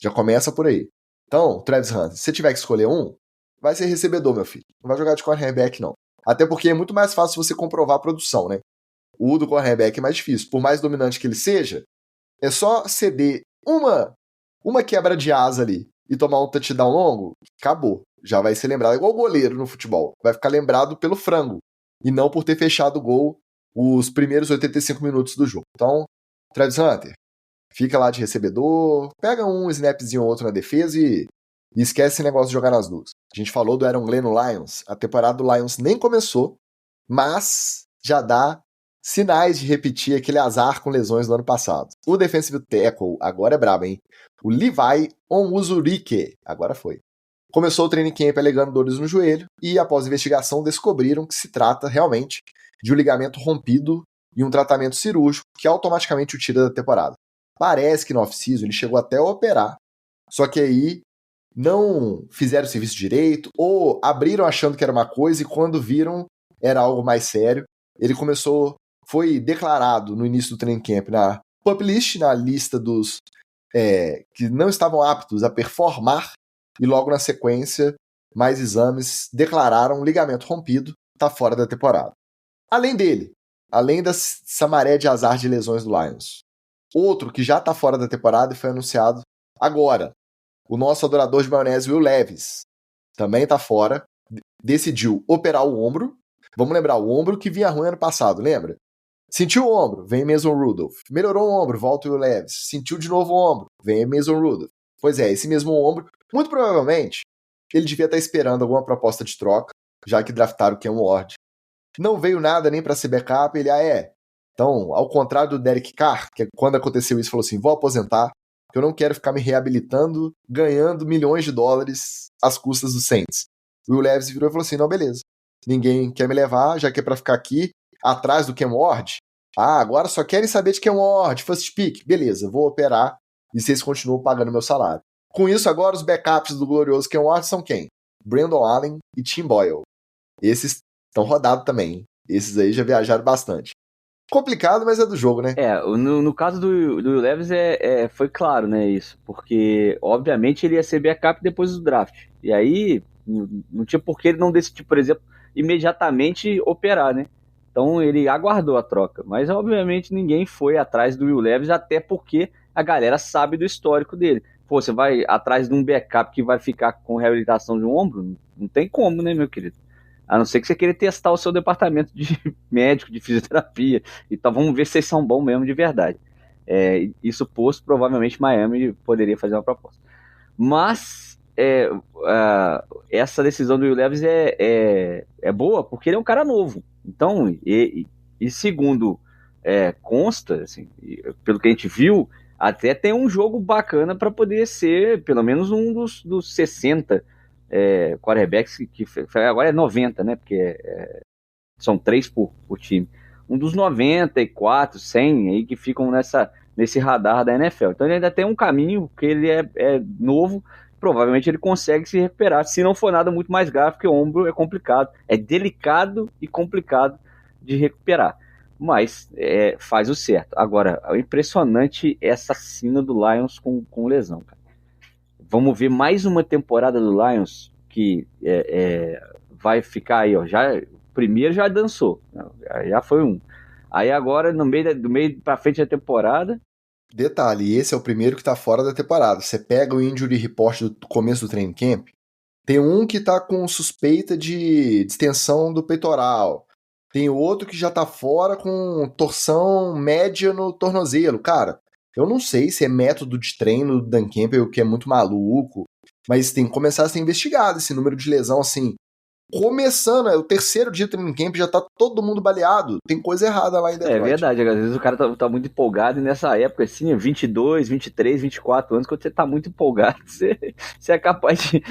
Speaker 1: Já começa por aí. Então, Travis Hunter, se você tiver que escolher um, vai ser recebedor, meu filho. Não vai jogar de cornerback, não. Até porque é muito mais fácil você comprovar a produção, né? O do cornerback é mais difícil. Por mais dominante que ele seja, é só ceder uma quebra de asa ali e tomar um touchdown longo, acabou. Já vai ser lembrado. É igual o goleiro no futebol. Vai ficar lembrado pelo frango. E não por ter fechado o gol os primeiros 85 minutos do jogo. Então, Travis Hunter, fica lá de recebedor, pega um snapzinho ou outro na defesa e esquece esse negócio de jogar nas duas. A gente falou do Aaron Glenn no Lions. A temporada do Lions nem começou, mas já dá sinais de repetir aquele azar com lesões do ano passado. O defensive tackle agora é brabo, hein? O Levi Onwuzurike, agora foi. Começou o training camp alegando dores no joelho e, após investigação, descobriram que se trata realmente de um ligamento rompido e um tratamento cirúrgico que automaticamente o tira da temporada. Parece que no off-season ele chegou até a operar, só que aí não fizeram o serviço direito ou abriram achando que era uma coisa e quando viram era algo mais sério. Ele foi declarado no início do training camp na pup list, na lista dos que não estavam aptos a performar, e logo na sequência, mais exames declararam ligamento rompido, está fora da temporada. Além dele, além dessa maré de azar de lesões do Lions, outro que já está fora da temporada e foi anunciado agora, o nosso adorador de maionese Will Levis, também está fora, decidiu operar o ombro. Vamos lembrar, o ombro que vinha ruim ano passado, lembra? Sentiu o ombro, vem Mason Rudolph. Melhorou o ombro, volta o Will Levis. Sentiu de novo o ombro, vem Mason Rudolph. Pois é, esse mesmo ombro, muito provavelmente, ele devia estar esperando alguma proposta de troca, já que draftaram o Ken Ward. Não veio nada nem para ser backup, ele Então, ao contrário do Derek Carr, que quando aconteceu isso falou assim, vou aposentar, porque eu não quero ficar me reabilitando, ganhando milhões de dólares às custas do Saints. O Will Levis virou e falou assim, não, beleza, ninguém quer me levar, já que é para ficar aqui, atrás do Ken Ward. Agora só querem saber de Ken Ward, first pick, beleza, vou operar e vocês continuam pagando meu salário. Com isso, agora os backups do glorioso Ken Ward são quem? Brandon Allen e Tim Boyle. Esses estão rodados também, hein? Esses aí já viajaram bastante. Complicado, mas é do jogo, né?
Speaker 2: No caso do Will Levis foi claro, né, isso. Porque, obviamente, ele ia ser backup depois do draft. E aí, não tinha por que ele não decidir, por exemplo, imediatamente operar, né? Então ele aguardou a troca, mas obviamente ninguém foi atrás do Will Levis, até porque a galera sabe do histórico dele. Pô, você vai atrás de um backup que vai ficar com reabilitação de um ombro? Não tem como, né, meu querido? A não ser que você queira testar o seu departamento de médico, de fisioterapia. Então vamos ver se vocês são bons mesmo de verdade. Isso posto, provavelmente Miami poderia fazer uma proposta. Mas essa decisão do Will Levis é boa porque ele é um cara novo. Então, e segundo consta, assim, pelo que a gente viu, até tem um jogo bacana para poder ser pelo menos um dos 60 quarterbacks que agora é 90, né? Porque são 3 por time. Um dos 94, 100 aí que ficam nesse radar da NFL. Então ele ainda tem um caminho que ele é novo. Provavelmente ele consegue se recuperar, se não for nada muito mais grave, porque o ombro é complicado, é delicado e complicado de recuperar, mas faz o certo. Agora, é impressionante essa cena do Lions com lesão, cara. Vamos ver mais uma temporada do Lions que vai ficar aí, ó, primeiro já dançou, já foi um. Aí agora, do meio pra frente da temporada.
Speaker 1: Detalhe, esse é o primeiro que tá fora da temporada. Você pega o injury report do começo do training camp, tem um que tá com suspeita de distensão do peitoral, tem outro que já tá fora com torção média no tornozelo. Cara, eu não sei se é método de treino do Dan Campbell, que é muito maluco, mas tem que começar a ser investigado esse número de lesão, assim. Começando, o terceiro dia do training camp, já tá todo mundo baleado. Tem coisa errada lá em Detroit.
Speaker 2: É verdade, às vezes o cara tá muito empolgado, e nessa época, assim, 22, 23, 24 anos, quando você tá muito empolgado, você é capaz de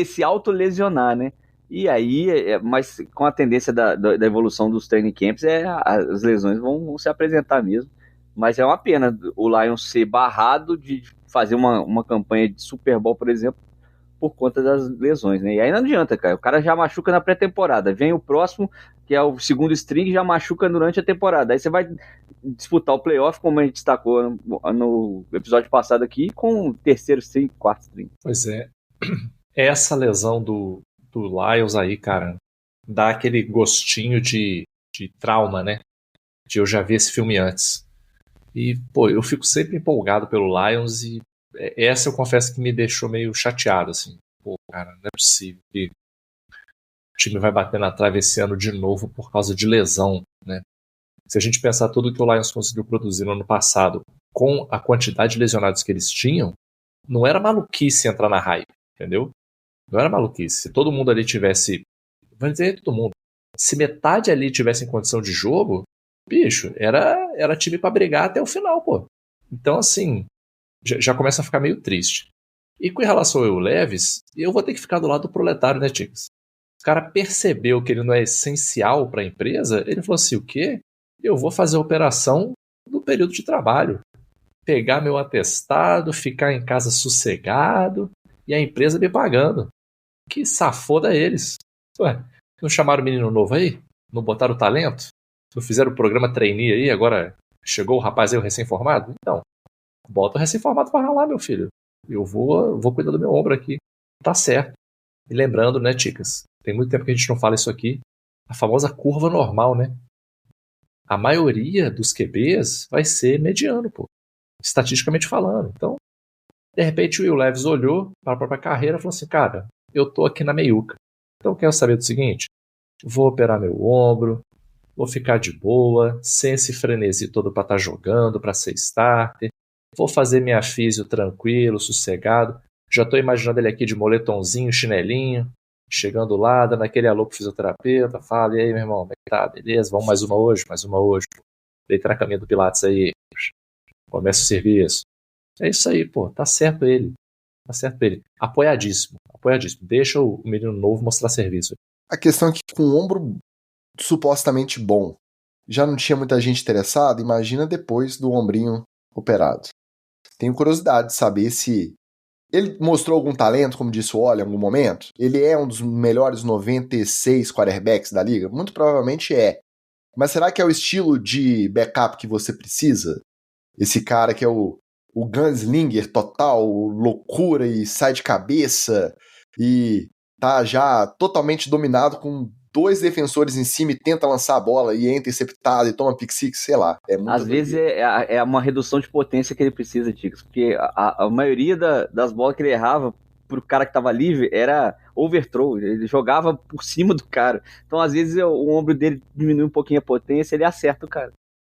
Speaker 2: se autolesionar, né? E aí, mas com a tendência da evolução dos training camps, as lesões vão se apresentar mesmo. Mas é uma pena o Lions ser barrado de fazer uma campanha de Super Bowl, por exemplo, por conta das lesões, né? E aí não adianta, cara. O cara já machuca na pré-temporada. Vem o próximo, que é o segundo string, já machuca durante a temporada. Aí você vai disputar o playoff, como a gente destacou no episódio passado aqui, com o terceiro string, quarto string.
Speaker 3: Pois é. Essa lesão do Lions aí, cara, dá aquele gostinho de trauma, né? De eu já vi esse filme antes. E, pô, eu fico sempre empolgado pelo Lions e essa eu confesso que me deixou meio chateado, assim. Pô, cara, não é possível que o time vai bater na trave esse ano de novo por causa de lesão, né? Se a gente pensar tudo que o Lions conseguiu produzir no ano passado com a quantidade de lesionados que eles tinham, não era maluquice entrar na hype, entendeu? Não era maluquice. Se todo mundo ali tivesse... Vamos dizer todo mundo. Se metade ali tivesse em condição de jogo, bicho, era time pra brigar até o final, pô. Então, assim... Já começa a ficar meio triste. E com relação ao Will Levis, eu vou ter que ficar do lado do proletário, né, Ticas? O cara percebeu que ele não é essencial para a empresa, ele falou assim, o quê? Eu vou fazer a operação no período de trabalho. Pegar meu atestado, ficar em casa sossegado e a empresa me pagando. Que safoda eles. Ué, não chamaram o menino novo aí? Não botaram o talento? Não fizeram o programa trainee aí? Agora chegou o rapaz aí, o recém-formado? Então, bota o recém-formado para ralar, meu filho. Eu vou cuidar do meu ombro aqui. Tá certo. E lembrando, né, Ticas? Tem muito tempo que a gente não fala isso aqui. A famosa curva normal, né? A maioria dos QBs vai ser mediano, pô. Estatisticamente falando. Então, de repente o Will Levis olhou para a própria carreira e falou assim, cara, eu tô aqui na meiuca. Então eu quero saber do seguinte, vou operar meu ombro, vou ficar de boa, sem esse frenesi todo para estar jogando, para ser starter, vou fazer minha físio tranquilo, sossegado. Já tô imaginando ele aqui de moletomzinho, chinelinho, chegando lá, dando aquele alô pro fisioterapeuta, fala, e aí, meu irmão, como é que tá? Beleza, vamos mais uma hoje. Deita na caminha do Pilates aí, começa o serviço. É isso aí, pô, tá certo ele. Apoiadíssimo. Deixa o menino novo mostrar serviço.
Speaker 1: A questão é que com o ombro supostamente bom, já não tinha muita gente interessada, imagina depois do ombrinho operado. Tenho curiosidade de saber se ele mostrou algum talento, como disse o Oli, em algum momento. Ele é um dos melhores 96 quarterbacks da liga? Muito provavelmente é. Mas será que é o estilo de backup que você precisa? Esse cara que é o gunslinger total, loucura e sai de cabeça e tá já totalmente dominado com 2 defensores em cima e tenta lançar a bola e é interceptado e toma pick six, sei lá.
Speaker 2: Às vezes é uma redução de potência que ele precisa, Ticas, porque a maioria das bolas que ele errava pro cara que tava livre era overthrow, ele jogava por cima do cara. Então, às vezes, o ombro dele diminui um pouquinho a potência e ele acerta o cara.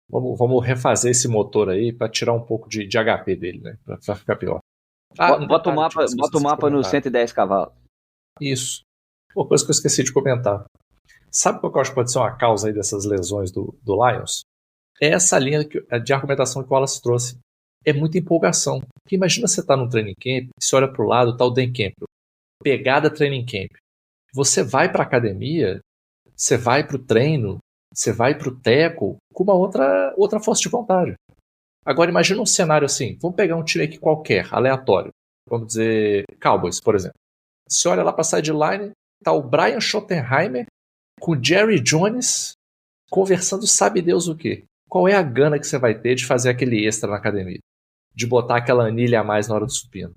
Speaker 3: Vamos refazer esse motor aí pra tirar um pouco de HP dele, né? Pra ficar pior.
Speaker 2: Bota o mapa no 110 cavalos.
Speaker 3: Isso. Uma coisa que eu esqueci de comentar. Sabe qual que eu acho que pode ser uma causa aí dessas lesões do Lions? É essa linha de argumentação que o Wallace trouxe. É muita empolgação. Porque imagina você tá num training camp, você olha pro lado, tá o Dan Campbell. Pegada training camp. Você vai pra academia, você vai pro treino, você vai pro tackle com uma outra força de vontade. Agora imagina um cenário assim. Vamos pegar um time aqui qualquer, aleatório. Vamos dizer Cowboys, por exemplo. Você olha lá pra sideline, tá o Brian Schottenheimer com o Jerry Jones conversando sabe Deus o quê. Qual é a gana que você vai ter de fazer aquele extra na academia? De botar aquela anilha a mais na hora do supino?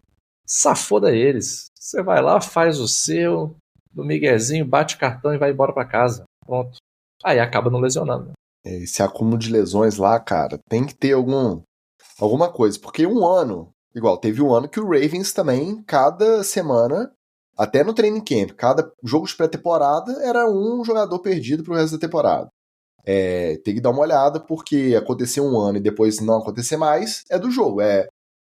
Speaker 3: Safoda eles. Você vai lá, faz o seu, no miguezinho, bate cartão e vai embora pra casa. Pronto. Aí acaba não lesionando.
Speaker 1: Esse acúmulo de lesões lá, cara, tem que ter alguma coisa. Porque um ano, igual, teve um ano que o Ravens também, cada semana, até no training camp, cada jogo de pré-temporada era um jogador perdido pro resto da temporada. Tem que dar uma olhada, porque acontecer um ano e depois não acontecer mais, é do jogo,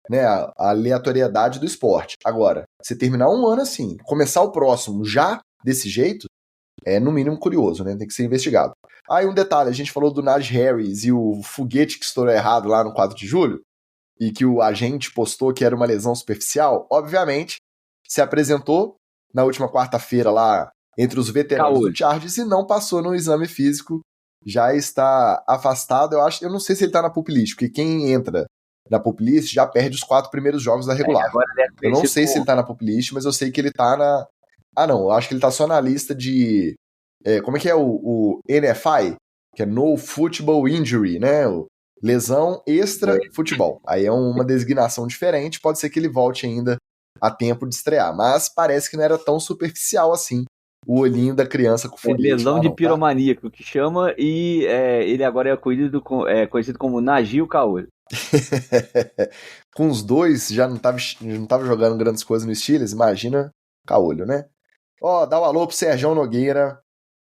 Speaker 1: né, a aleatoriedade do esporte. Agora, você terminar um ano assim, começar o próximo já desse jeito, é no mínimo curioso, né? Tem que ser investigado. Aí um detalhe, a gente falou do Najee Harris e o foguete que estourou errado lá no 4 de julho, e que o agente postou que era uma lesão superficial, obviamente, se apresentou na última quarta-feira lá entre os veteranos do Chargers e não passou no exame físico, já está afastado. Eu não sei se ele está na PUP List, porque quem entra na PUP List já perde os 4 primeiros jogos da regular. Eu não sei se ele está na PUP List, mas eu sei que ele está na... eu acho que ele está só na lista de... como é que é o NFI? Que é No Football Injury, né? Lesão extra futebol. Aí é uma designação diferente, pode ser que ele volte ainda a tempo de estrear, mas parece que não era tão superficial assim o olhinho da criança com foguete.
Speaker 2: Lesão de piromaníaco, que chama, e ele agora é conhecido como Najee Kaoli.
Speaker 1: Com os dois, já não tava jogando grandes coisas no Steelers, imagina Caolho, né? Dá um alô pro Serjão Nogueira,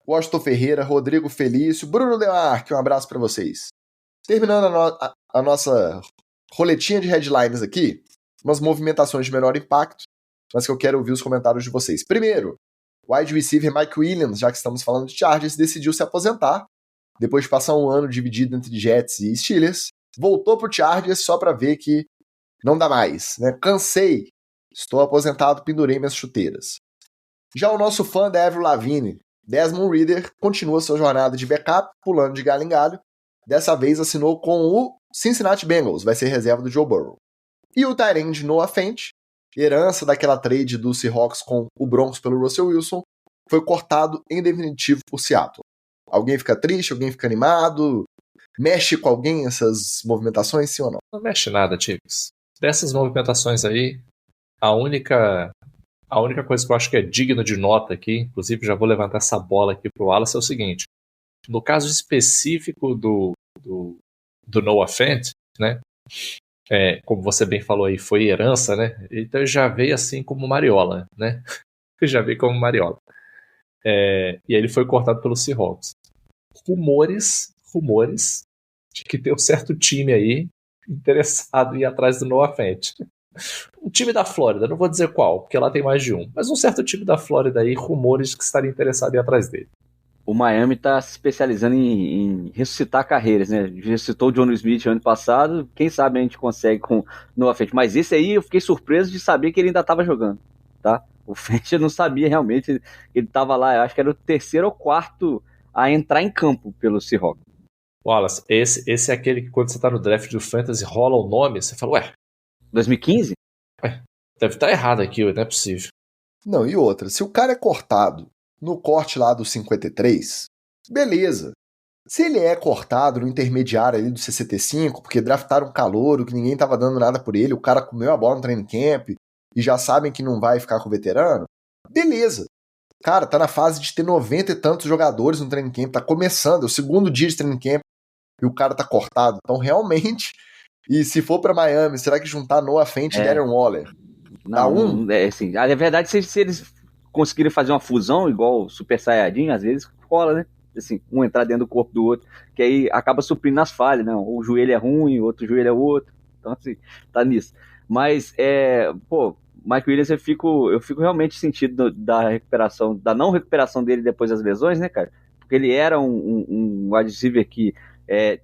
Speaker 1: Washington Ferreira, Rodrigo Felício, Bruno Demarque, um abraço para vocês. Terminando a nossa roletinha de headlines aqui, umas movimentações de menor impacto, mas que eu quero ouvir os comentários de vocês. Primeiro, o wide receiver Mike Williams, já que estamos falando de Chargers, decidiu se aposentar, depois de passar um ano dividido entre Jets e Steelers, voltou pro Chargers só para ver que não dá mais, né? Cansei, estou aposentado, pendurei minhas chuteiras. Já o nosso fã da Avril Lavigne, Desmond Ridder, continua sua jornada de backup, pulando de galho em galho. Dessa vez assinou com o Cincinnati Bengals, vai ser reserva do Joe Burrow. E o tight end Noah Fant, herança daquela trade do Seahawks com o Broncos pelo Russell Wilson, foi cortado em definitivo por Seattle. Alguém fica triste, alguém fica animado? Mexe com alguém essas movimentações, sim ou não?
Speaker 3: Não mexe nada, Chips. Dessas movimentações aí, a única coisa que eu acho que é digna de nota aqui, inclusive já vou levantar essa bola aqui pro Wallace, é o seguinte. No caso específico do Noah Fant, né? Como você bem falou aí, foi herança, né? Então já veio assim como Mariola, né? Já veio como Mariola. E aí ele foi cortado pelo Seahawks. Rumores de que tem um certo time aí interessado em ir atrás do Noah Fant. Um time da Flórida, não vou dizer qual, porque lá tem mais de um, mas um certo time da Flórida aí, rumores de que estaria interessado em ir atrás dele.
Speaker 2: O Miami está se especializando em ressuscitar carreiras, né? Ressuscitou o John Smith ano passado, quem sabe a gente consegue com o Noah Fant. Mas esse aí eu fiquei surpreso de saber que ele ainda estava jogando, tá? O Fant eu não sabia realmente, ele estava lá, eu acho que era o 3º ou 4º a entrar em campo pelo Seahawks.
Speaker 3: Wallace, esse é aquele que quando você tá no draft do Fantasy rola o nome, você fala,
Speaker 2: 2015?
Speaker 3: Deve estar errado aqui, não é possível.
Speaker 1: Não, e outra, se o cara é cortado no corte lá do 53, beleza. Se ele é cortado no intermediário ali do 65, porque draftaram um calouro, que ninguém tava dando nada por ele, o cara comeu a bola no training camp e já sabem que não vai ficar com o veterano, beleza. Cara, tá na fase de ter 90 e tantos jogadores no training camp, tá começando, é o segundo dia de training camp e o cara tá cortado. Então, realmente, e se for pra Miami, será que juntar Noah Fant e Darren Waller? Dá um?
Speaker 2: Não, assim, a verdade, se eles conseguirem fazer uma fusão, igual o Super Saiyajin, às vezes cola, né? Assim, um entrar dentro do corpo do outro, que aí acaba suprindo as falhas, né? O joelho é ruim, o outro joelho é outro. Então, assim, tá nisso. Mas, Mike Williams, eu fico realmente sentido da recuperação, da não recuperação dele depois das lesões, né, cara? Porque ele era um wide receiver que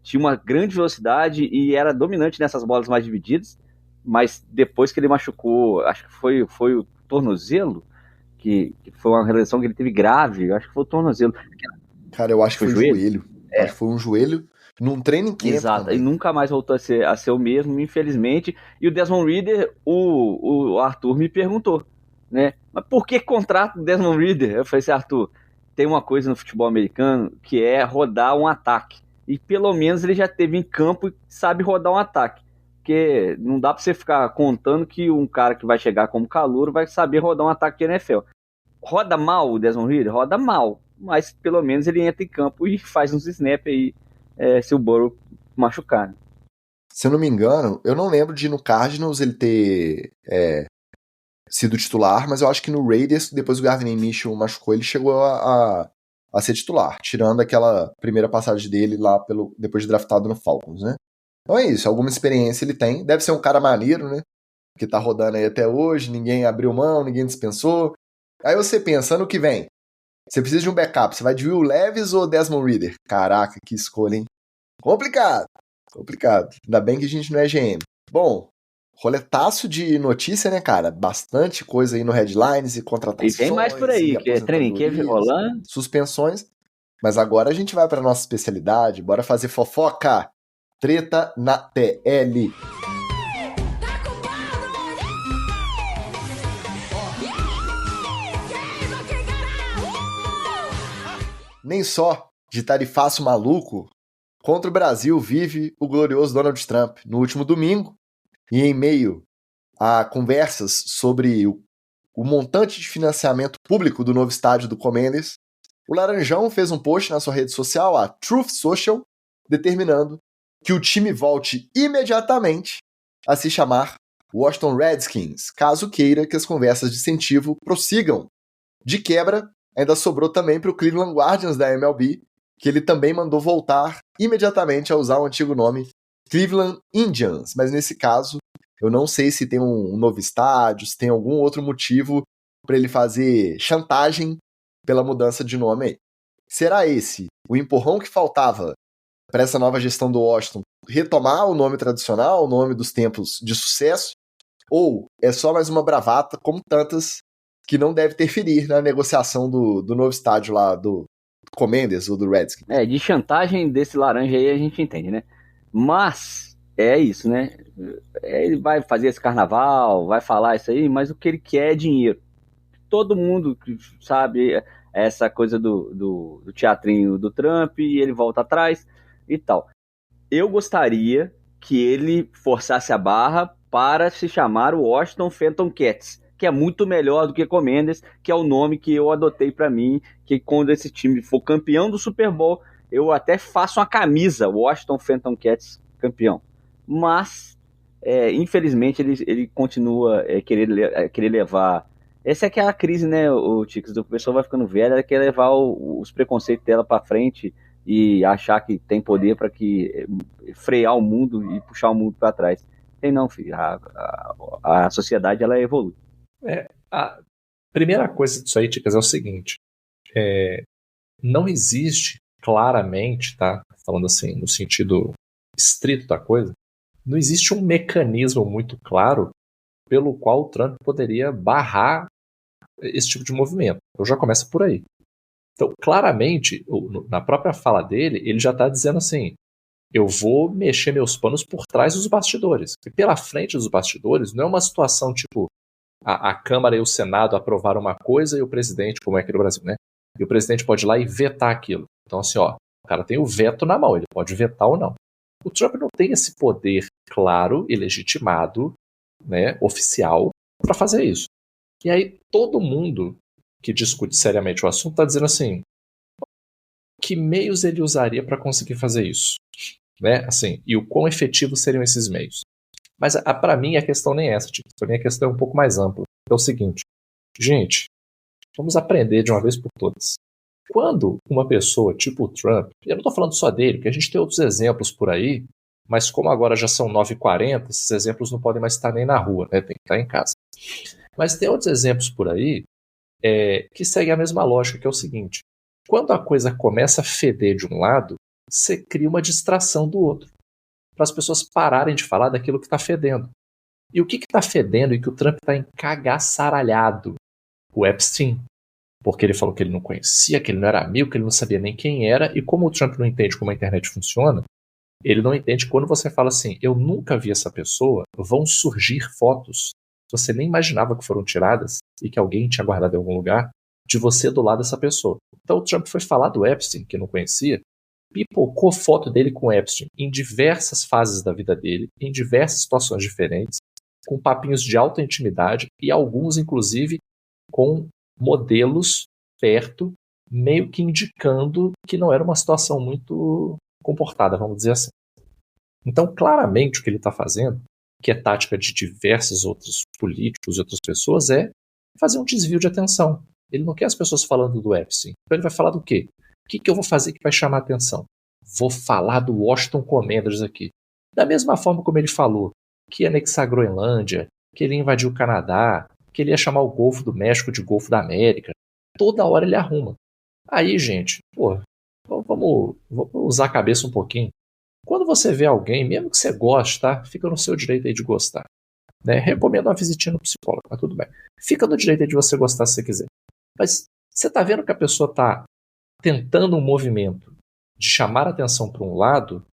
Speaker 2: tinha uma grande velocidade e era dominante nessas bolas mais divididas, mas depois que ele machucou, acho que foi o tornozelo, que foi uma lesão que ele teve grave, acho que foi o tornozelo.
Speaker 1: Cara, eu acho que foi o joelho. Acho que foi um joelho num training camp.
Speaker 2: Exato,
Speaker 1: também.
Speaker 2: e nunca mais voltou a ser o mesmo, infelizmente. E o Desmond Ridder, o Arthur me perguntou, né? Mas por que contrato o Desmond Ridder? Eu falei assim, Arthur, tem uma coisa no futebol americano que é rodar um ataque. E pelo menos ele já teve em campo e sabe rodar um ataque. Porque não dá pra você ficar contando que um cara que vai chegar como calouro vai saber rodar um ataque de NFL. Roda mal o Desmond Ridder? Roda mal. Mas pelo menos ele entra em campo e faz uns snaps aí se o Burrow machucar. Né?
Speaker 1: Se eu não me engano, eu não lembro de no Cardinals ele ter sido titular, mas eu acho que no Raiders, depois o Gardner Minshew machucou, ele chegou a ser titular, tirando aquela primeira passagem dele lá depois de draftado no Falcons, né? Então é isso, alguma experiência ele tem, deve ser um cara maneiro, né? Que tá rodando aí até hoje, ninguém abriu mão, ninguém dispensou. Aí você pensa, ano que vem, você precisa de um backup, você vai de Will Levis ou Desmond Ridder? Caraca, que escolha, hein? Complicado. Ainda bem que a gente não é GM. Bom, roletaço de notícia, né, cara? Bastante coisa aí no Headlines e contratações.
Speaker 2: E vem mais por aí, que é training camp rolando.
Speaker 1: Suspensões. Mas agora a gente vai pra nossa especialidade. Bora fazer fofoca. Treta na TL. Nem só de tarifaço maluco contra o Brasil vive o glorioso Donald Trump. No último domingo, e em meio a conversas sobre o montante de financiamento público do novo estádio do Commanders, o Laranjão fez um post na sua rede social, a Truth Social, determinando que o time volte imediatamente a se chamar Washington Redskins, caso queira que as conversas de incentivo prossigam. De quebra, ainda sobrou também para o Cleveland Guardians da MLB, que ele também mandou voltar imediatamente a usar o antigo nome Cleveland Indians, mas nesse caso eu não sei se tem um novo estádio, se tem algum outro motivo para ele fazer chantagem pela mudança de nome aí. Será esse o empurrão que faltava para essa nova gestão do Washington retomar o nome tradicional, o nome dos tempos de sucesso, ou é só mais uma bravata, como tantas, que não deve interferir na negociação do novo estádio lá do Commanders ou do Redskins?
Speaker 2: De chantagem desse laranja aí a gente entende, né? Mas é isso, né? Ele vai fazer esse carnaval, vai falar isso aí, mas o que ele quer é dinheiro. Todo mundo sabe essa coisa do teatrinho do Trump, e ele volta atrás e tal. Eu gostaria que ele forçasse a barra para se chamar o Washington Phantom Cats, que é muito melhor do que Commanders, que é o nome que eu adotei para mim, que quando esse time for campeão do Super Bowl, eu até faço uma camisa, Washington Phantom Cats campeão. Mas, infelizmente, ele continua querer levar... Essa é aquela crise, né, o Ticos, o pessoal vai ficando velho, ela quer levar os preconceitos dela para frente e achar que tem poder para frear o mundo e puxar o mundo para trás. Tem não, filho. A sociedade, ela evolui.
Speaker 3: A primeira coisa disso aí, Ticas, é o seguinte. Não existe claramente, tá? Falando assim, no sentido estrito da coisa, não existe um mecanismo muito claro pelo qual o Trump poderia barrar esse tipo de movimento. Eu já começo por aí. Então, claramente, na própria fala dele, ele já está dizendo assim, eu vou mexer meus panos por trás dos bastidores. E pela frente dos bastidores não é uma situação tipo a Câmara e o Senado aprovaram uma coisa e o presidente, como é aqui no Brasil, né? E o presidente pode ir lá e vetar aquilo. Então, assim, o cara tem o veto na mão, ele pode vetar ou não. O Trump não tem esse poder claro e legitimado, né, oficial, para fazer isso. E aí todo mundo que discute seriamente o assunto está dizendo assim, que meios ele usaria para conseguir fazer isso, né? Assim, e o quão efetivos seriam esses meios. Mas para mim a questão nem é essa, tipo, para mim a questão é um pouco mais ampla. É o seguinte, gente, vamos aprender de uma vez por todas. Quando uma pessoa tipo o Trump, eu não estou falando só dele, porque a gente tem outros exemplos por aí, mas como agora já são 9h40, esses exemplos não podem mais estar nem na rua, né? Tem que estar em casa. Mas tem outros exemplos por aí que seguem a mesma lógica, que é o seguinte, quando a coisa começa a feder de um lado, você cria uma distração do outro, para as pessoas pararem de falar daquilo que está fedendo. E o que está fedendo e que o Trump está encagaçaralhado? O Epstein. Porque ele falou que ele não conhecia, que ele não era amigo, que ele não sabia nem quem era, e como o Trump não entende como a internet funciona, ele não entende que quando você fala assim, eu nunca vi essa pessoa, vão surgir fotos que você nem imaginava que foram tiradas e que alguém tinha guardado em algum lugar, de você do lado dessa pessoa. Então o Trump foi falar do Epstein, que não conhecia, pipocou foto dele com o Epstein em diversas fases da vida dele, em diversas situações diferentes, com papinhos de alta intimidade e alguns, inclusive, com modelos perto, meio que indicando que não era uma situação muito comportada, vamos dizer assim. Então, claramente, o que ele está fazendo, que é tática de diversos outros políticos e outras pessoas, é fazer um desvio de atenção. Ele não quer as pessoas falando do Epstein. Então ele vai falar do quê? O que eu vou fazer que vai chamar a atenção? Vou falar do Washington Commanders aqui. Da mesma forma como ele falou que ia anexar a Groenlândia, que ele ia invadir o Canadá, que ele ia chamar o Golfo do México de Golfo da América. Toda hora ele arruma. Aí, gente, vamos usar a cabeça um pouquinho. Quando você vê alguém, mesmo que você goste, tá? Fica no seu direito aí de gostar. Né? Recomendo uma visitinha no psicólogo, mas tudo bem. Fica no direito aí de você gostar se você quiser. Mas você tá vendo que a pessoa tá tentando um movimento de chamar a atenção para um lado,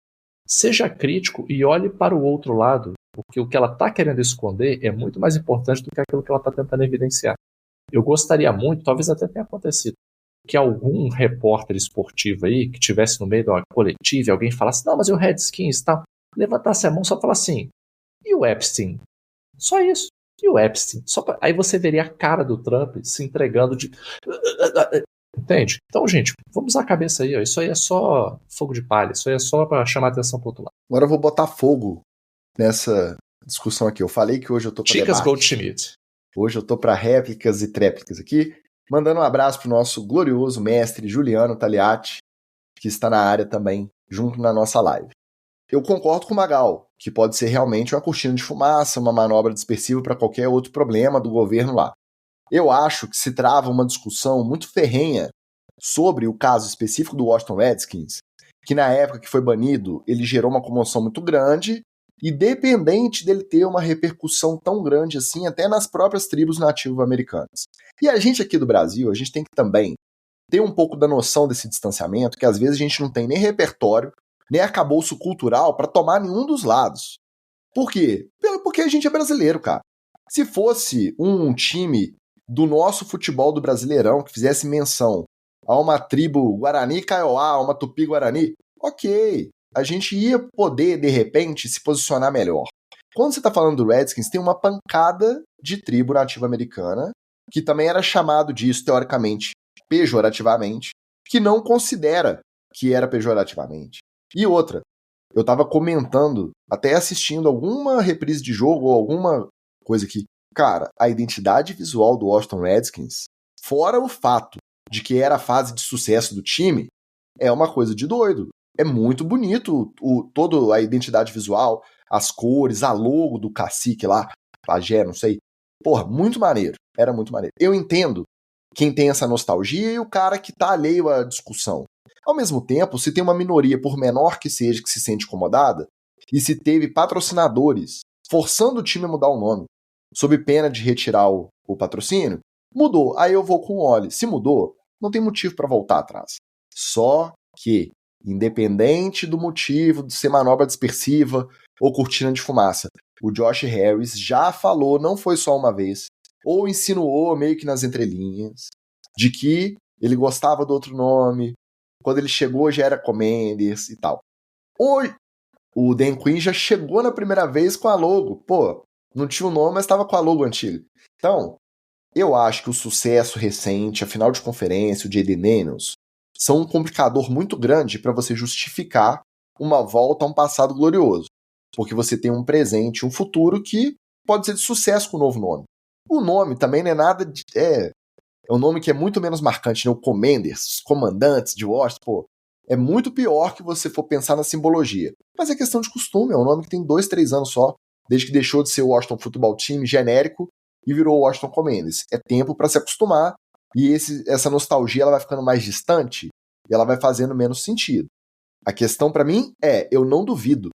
Speaker 3: seja crítico e olhe para o outro lado, porque o que ela está querendo esconder é muito mais importante do que aquilo que ela está tentando evidenciar. Eu gostaria muito, talvez até tenha acontecido, que algum repórter esportivo aí, que estivesse no meio de uma coletiva e alguém falasse, não, mas e o Redskins e tal, levantasse a mão só e falasse assim, e o Epstein? Só isso. E o Epstein? Aí você veria a cara do Trump se entregando de... Entende? Então, gente, vamos usar a cabeça aí. Ó. Isso aí é só fogo de palha. Isso aí é só para chamar a atenção pro outro lado.
Speaker 1: Agora eu vou botar fogo nessa discussão aqui. Eu falei que hoje eu tô para
Speaker 3: Chicas
Speaker 1: debate.
Speaker 3: Goldschmidt.
Speaker 1: Hoje eu tô para réplicas e tréplicas aqui. Mandando um abraço pro nosso glorioso mestre Juliano Tagliati, que está na área também, junto na nossa live. Eu concordo com o Magal, que pode ser realmente uma cortina de fumaça, uma manobra dispersiva para qualquer outro problema do governo lá. Eu acho que se trava uma discussão muito ferrenha sobre o caso específico do Washington Redskins, que na época que foi banido, ele gerou uma comoção muito grande, e dependente dele ter uma repercussão tão grande assim, até nas próprias tribos nativo-americanas. E a gente aqui do Brasil, a gente tem que também ter um pouco da noção desse distanciamento, que às vezes a gente não tem nem repertório, nem arcabouço cultural para tomar nenhum dos lados. Por quê? Porque a gente é brasileiro, cara. Se fosse um time do nosso futebol do Brasileirão que fizesse menção a uma tribo Guarani Kaiowá, uma Tupi Guarani, ok, a gente ia poder, de repente, se posicionar melhor. Quando você está falando do Redskins, tem uma pancada de tribo nativa americana, que também era chamado disso, teoricamente, pejorativamente, que não considera que era pejorativamente. E outra, eu estava comentando, até assistindo alguma reprise de jogo ou alguma coisa que, cara, a identidade visual do Washington Redskins, fora o fato de que era a fase de sucesso do time, é uma coisa de doido. É muito bonito toda a identidade visual, as cores, a logo do cacique lá, pajé, não sei. Porra, muito maneiro. Era muito maneiro. Eu entendo quem tem essa nostalgia e o cara que tá alheio à discussão. Ao mesmo tempo, se tem uma minoria, por menor que seja, que se sente incomodada, e se teve patrocinadores forçando o time a mudar o nome, sob pena de retirar o patrocínio, mudou. Aí eu vou com o Oli. Se mudou, não tem motivo para voltar atrás. Só que, independente do motivo de ser manobra dispersiva ou cortina de fumaça, o Josh Harris já falou, não foi só uma vez, ou insinuou meio que nas entrelinhas, de que ele gostava do outro nome, quando ele chegou já era Commanders e tal. O Dan Quinn já chegou na primeira vez com a logo. Pô, não tinha o nome, mas estava com a logo antiga. Então, Eu acho que o sucesso recente, a final de conferência, o Jaden Daniels, são um complicador muito grande para você justificar uma volta a um passado glorioso. Porque você tem um presente e um futuro que pode ser de sucesso com o novo nome. O nome também não é nada de... É um nome que é muito menos marcante, né? O Commanders, os comandantes de Washington, pô, é muito pior que você for pensar na simbologia. Mas é questão de costume, é um nome que tem 2, 3 anos só, desde que deixou de ser o Washington Football Team genérico e virou o Washington Commanders. É tempo para se acostumar e essa nostalgia ela vai ficando mais distante e ela vai fazendo menos sentido. A questão para mim eu não duvido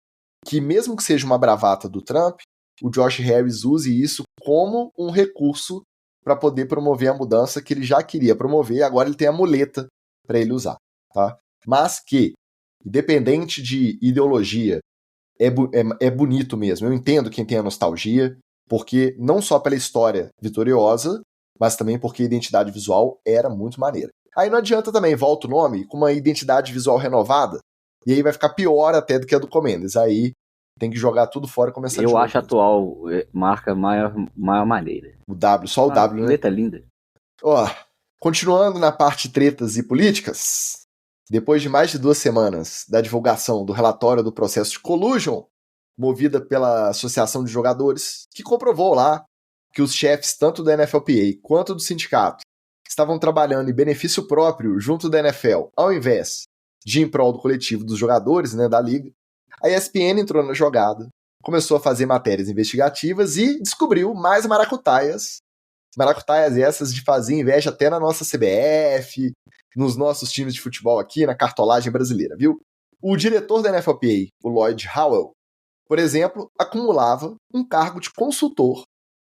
Speaker 1: que mesmo que seja uma bravata do Trump, o Josh Harris use isso como um recurso para poder promover a mudança que ele já queria promover e agora ele tem a muleta para ele usar, tá? Mas que, independente de ideologia, é bonito mesmo. Eu entendo quem tem a nostalgia, porque não só pela história vitoriosa, mas também porque a identidade visual era muito maneira. Aí não adianta também, volta o nome com uma identidade visual renovada, e aí vai ficar pior até do que a do Commanders. Aí tem que jogar tudo fora e começar de novo.
Speaker 2: Eu acho a atual marca maior maneira.
Speaker 1: O W, só o W, né?
Speaker 2: Letra linda.
Speaker 1: Ó, continuando na parte tretas e políticas, depois de mais de 2 semanas da divulgação do relatório do processo de collusion, movida pela Associação de Jogadores, que comprovou lá que os chefes tanto da NFLPA quanto do sindicato estavam trabalhando em benefício próprio junto da NFL, ao invés de em prol do coletivo dos jogadores, né, da liga, a ESPN entrou na jogada, começou a fazer matérias investigativas e descobriu mais maracutaias. Maracutaias essas de fazer inveja até na nossa CBF, nos nossos times de futebol aqui, na cartolagem brasileira, viu? O diretor da NFLPA, o Lloyd Howell, por exemplo, acumulava um cargo de consultor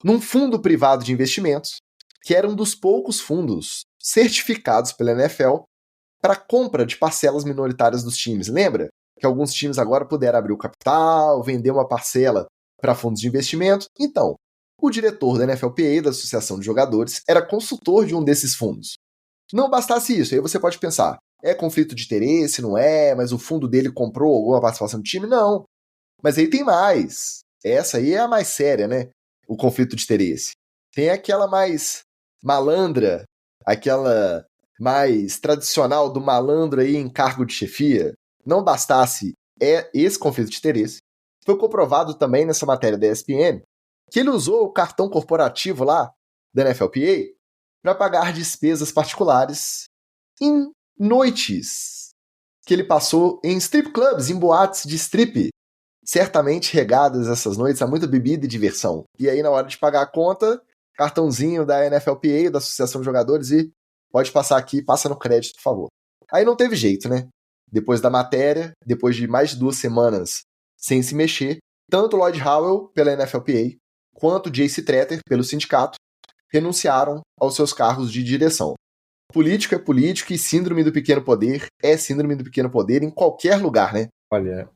Speaker 1: num fundo privado de investimentos, que era um dos poucos fundos certificados pela NFL para compra de parcelas minoritárias dos times. Lembra que alguns times agora puderam abrir o capital, vender uma parcela para fundos de investimento? Então, o diretor da NFLPA, da Associação de Jogadores, era consultor de um desses fundos. Não bastasse isso, aí você pode pensar, é conflito de interesse, não é? Mas o fundo dele comprou alguma participação do time? Não. Mas aí tem mais. Essa aí é a mais séria, né? O conflito de interesse. Tem aquela mais malandra, aquela mais tradicional do malandro aí em cargo de chefia. Não bastasse esse conflito de interesse, foi comprovado também nessa matéria da ESPN que ele usou o cartão corporativo lá da NFLPA para pagar despesas particulares em noites que ele passou em strip clubs, em boates de strip, certamente regadas essas noites a muita bebida e diversão. E aí, na hora de pagar a conta, cartãozinho da NFLPA, da Associação de Jogadores, e pode passar aqui, passa no crédito, por favor. Aí não teve jeito, né? Depois da matéria, depois de mais de 2 semanas sem se mexer, tanto Lloyd Howell, pela NFLPA, quanto J.C. Tretter, pelo sindicato, renunciaram aos seus cargos de direção. Político é político e síndrome do pequeno poder é síndrome do pequeno poder em qualquer lugar, né?
Speaker 3: Olha,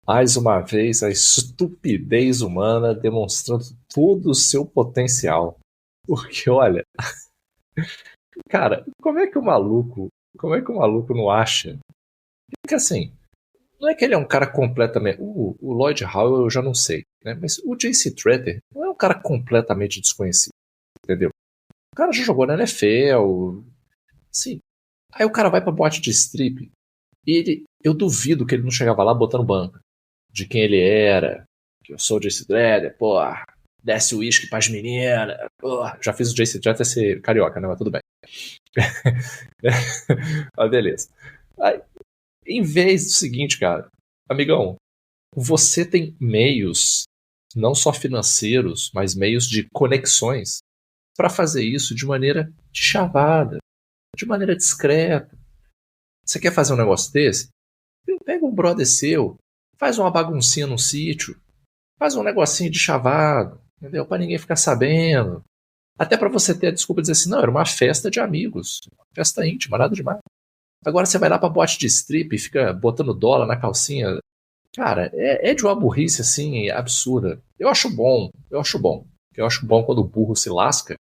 Speaker 3: mais uma vez a estupidez humana demonstrando todo o seu potencial. Porque, olha, cara, como é que o maluco não acha? Porque assim, não é que ele é um cara completamente... O Lloyd Howell eu já não sei, né? Mas o J.C. Tretter não é um cara completamente desconhecido, entendeu? O cara já jogou na NFL, assim. Aí o cara vai pra boate de strip e eu duvido que ele não chegava lá botando banca de quem ele era, que eu sou o J.C. Tretter, pô, desce o uísque pras meninas, pô. Já fiz o J.C. Tretter ser carioca, né? Mas tudo bem. Mas beleza. Aí, em vez do seguinte, cara, amigão, você tem meios, não só financeiros, mas meios de conexões para fazer isso de maneira chavada, de maneira discreta. Você quer fazer um negócio desse? Pega um brother seu, faz uma baguncinha no sítio, faz um negocinho de chavado, entendeu? Para ninguém ficar sabendo. Até para você ter a desculpa de dizer assim, não, era uma festa de amigos, festa íntima, nada demais. Agora você vai lá pra boate de strip e fica botando dólar na calcinha. Cara, é de uma burrice assim, absurda. Eu acho bom. Eu acho bom quando o burro se lasca,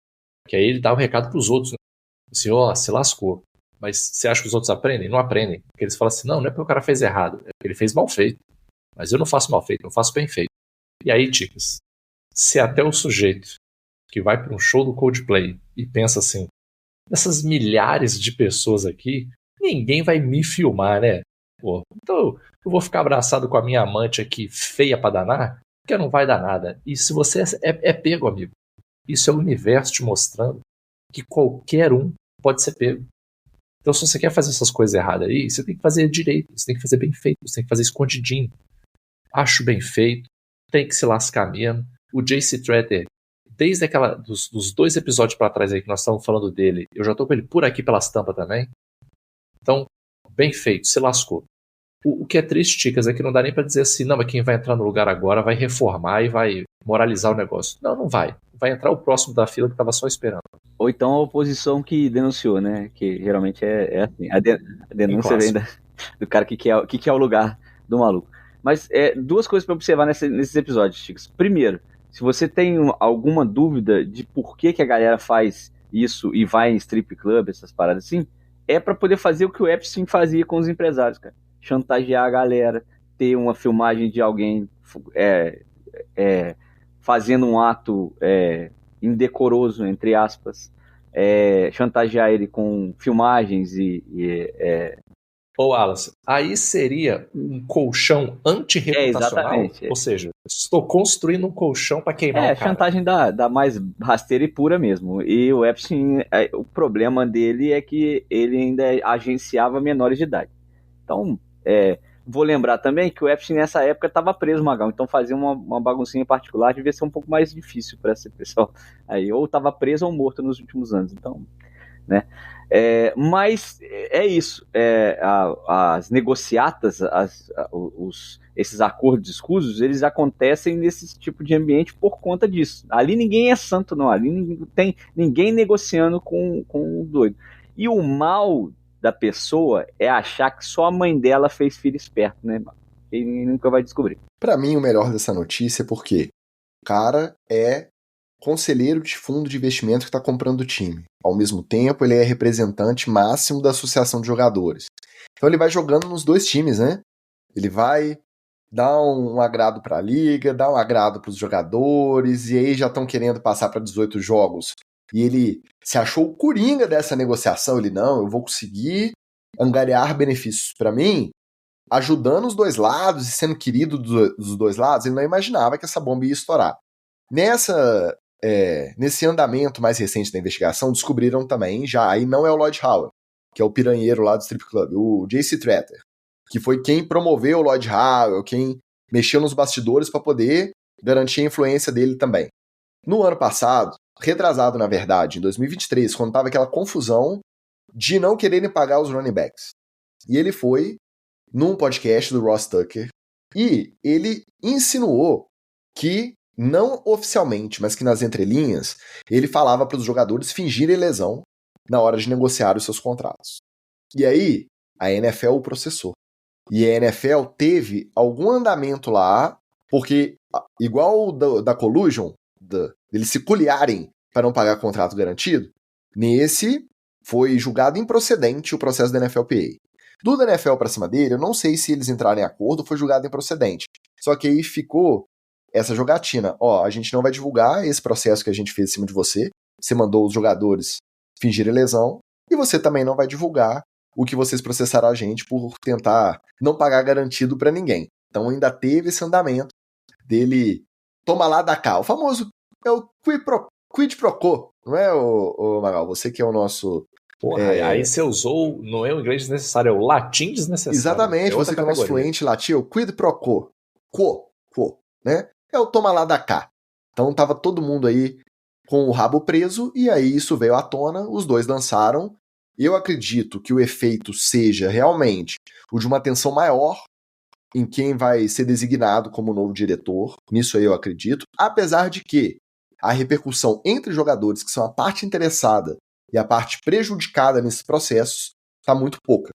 Speaker 3: que aí ele dá o recado pros outros, né? Assim, ó, se lascou. Mas você acha que os outros aprendem? Não aprendem. Porque eles falam assim, não é porque o cara fez errado, é porque ele fez mal feito. Mas eu não faço mal feito, eu faço bem feito. E aí, ticas, se até o sujeito que vai para um show do Coldplay e pensa assim, essas milhares de pessoas aqui, ninguém vai me filmar, né? Pô, então eu vou ficar abraçado com a minha amante aqui, feia pra danar, porque não vai dar nada. E se você é pego, amigo, isso é o universo te mostrando que qualquer um pode ser pego. Então, se você quer fazer essas coisas erradas aí, você tem que fazer direito, você tem que fazer bem feito, você tem que fazer escondidinho. Acho bem feito, tem que se lascar mesmo. O J.C. Tretter, desde dos 2 episódios pra trás aí que nós estamos falando dele, eu já tô com ele por aqui pelas tampas também. Então, bem feito, se lascou. O que é triste, Ticas, é que não dá nem pra dizer assim, não, mas quem vai entrar no lugar agora vai reformar e vai moralizar o negócio. Não, não vai. Vai entrar o próximo da fila que tava só esperando.
Speaker 2: Ou então a oposição que denunciou, né? Que geralmente é assim. A denúncia vem do cara que quer o lugar do maluco. Mas 2 coisas para observar nesses episódios, Chicos. Primeiro, se você tem alguma dúvida de por que a galera faz isso e vai em strip club, essas paradas assim, é para poder fazer o que o Epstein fazia com os empresários, cara. Chantagear a galera, ter uma filmagem de alguém fazendo um ato indecoroso, entre aspas, chantagear ele com filmagens
Speaker 3: Ô, Wallace, aí seria um colchão antirreputacional?
Speaker 2: Exatamente.
Speaker 3: Ou seja, estou construindo um colchão para queimar o cara.
Speaker 2: Chantagem da mais rasteira e pura mesmo. E o Epstein, o problema dele é que ele ainda agenciava menores de idade. Então, vou lembrar também que o Epstein nessa época estava preso, Magal. Então fazer uma baguncinha particular devia ser um pouco mais difícil para esse pessoal aí. Ou estava preso ou morto nos últimos anos. Então, né? Mas é isso. As negociatas, esses acordos escusos, eles acontecem nesse tipo de ambiente por conta disso. Ali ninguém é santo, não. Ali não tem ninguém negociando com o doido. E o mal da pessoa é achar que só a mãe dela fez filho esperto, né? Ele nunca vai descobrir.
Speaker 1: Pra mim, o melhor dessa notícia é porque o cara é conselheiro de fundo de investimento que está comprando o time. Ao mesmo tempo, ele é representante máximo da associação de jogadores. Então ele vai jogando nos 2 times, né? Ele vai dar um agrado para a liga, dar um agrado para os jogadores, e aí já estão querendo passar para 18 jogos. E ele se achou o coringa dessa negociação. Ele, não, eu vou conseguir angariar benefícios para mim, ajudando os 2 lados e sendo querido dos 2 lados. Ele não imaginava que essa bomba ia estourar. Nesse andamento mais recente da investigação, descobriram também, já aí não é o Lloyd Howard, que é o piranheiro lá do strip club, o J.C. Tretter, que foi quem promoveu o Lloyd Howard, quem mexeu nos bastidores para poder garantir a influência dele também. No ano passado, retrasado na verdade, em 2023, quando estava aquela confusão de não quererem pagar os running backs. E ele foi num podcast do Ross Tucker e ele insinuou que, não oficialmente, mas que nas entrelinhas, ele falava para os jogadores fingirem lesão na hora de negociar os seus contratos. E aí, a NFL o processou. E a NFL teve algum andamento lá, porque, igual da collusion, eles se culiarem para não pagar contrato garantido, nesse foi julgado improcedente o processo da NFLPA. Do da NFL para cima dele, eu não sei se eles entraram em acordo ou foi julgado improcedente. Só que aí ficou essa jogatina. A gente não vai divulgar esse processo que a gente fez em cima de você. Você mandou os jogadores fingirem lesão. E você também não vai divulgar o que vocês processaram a gente por tentar não pagar garantido para ninguém. Então ainda teve esse andamento dele toma lá da cá. O famoso é o quid pro quo. Não é, o Magal? Você que é o nosso...
Speaker 3: Porra, aí você usou, não é o inglês desnecessário, é o latim desnecessário.
Speaker 1: Exatamente, você que é o nosso fluente latim, o quid pro quo. Quo, né? É o toma lá da cá. Então tava todo mundo aí com o rabo preso, e aí isso veio à tona, os 2 dançaram. Eu acredito que o efeito seja realmente o de uma atenção maior em quem vai ser designado como novo diretor. Nisso aí eu acredito. Apesar de que a repercussão entre jogadores, que são a parte interessada e a parte prejudicada nesses processos, está muito pouca.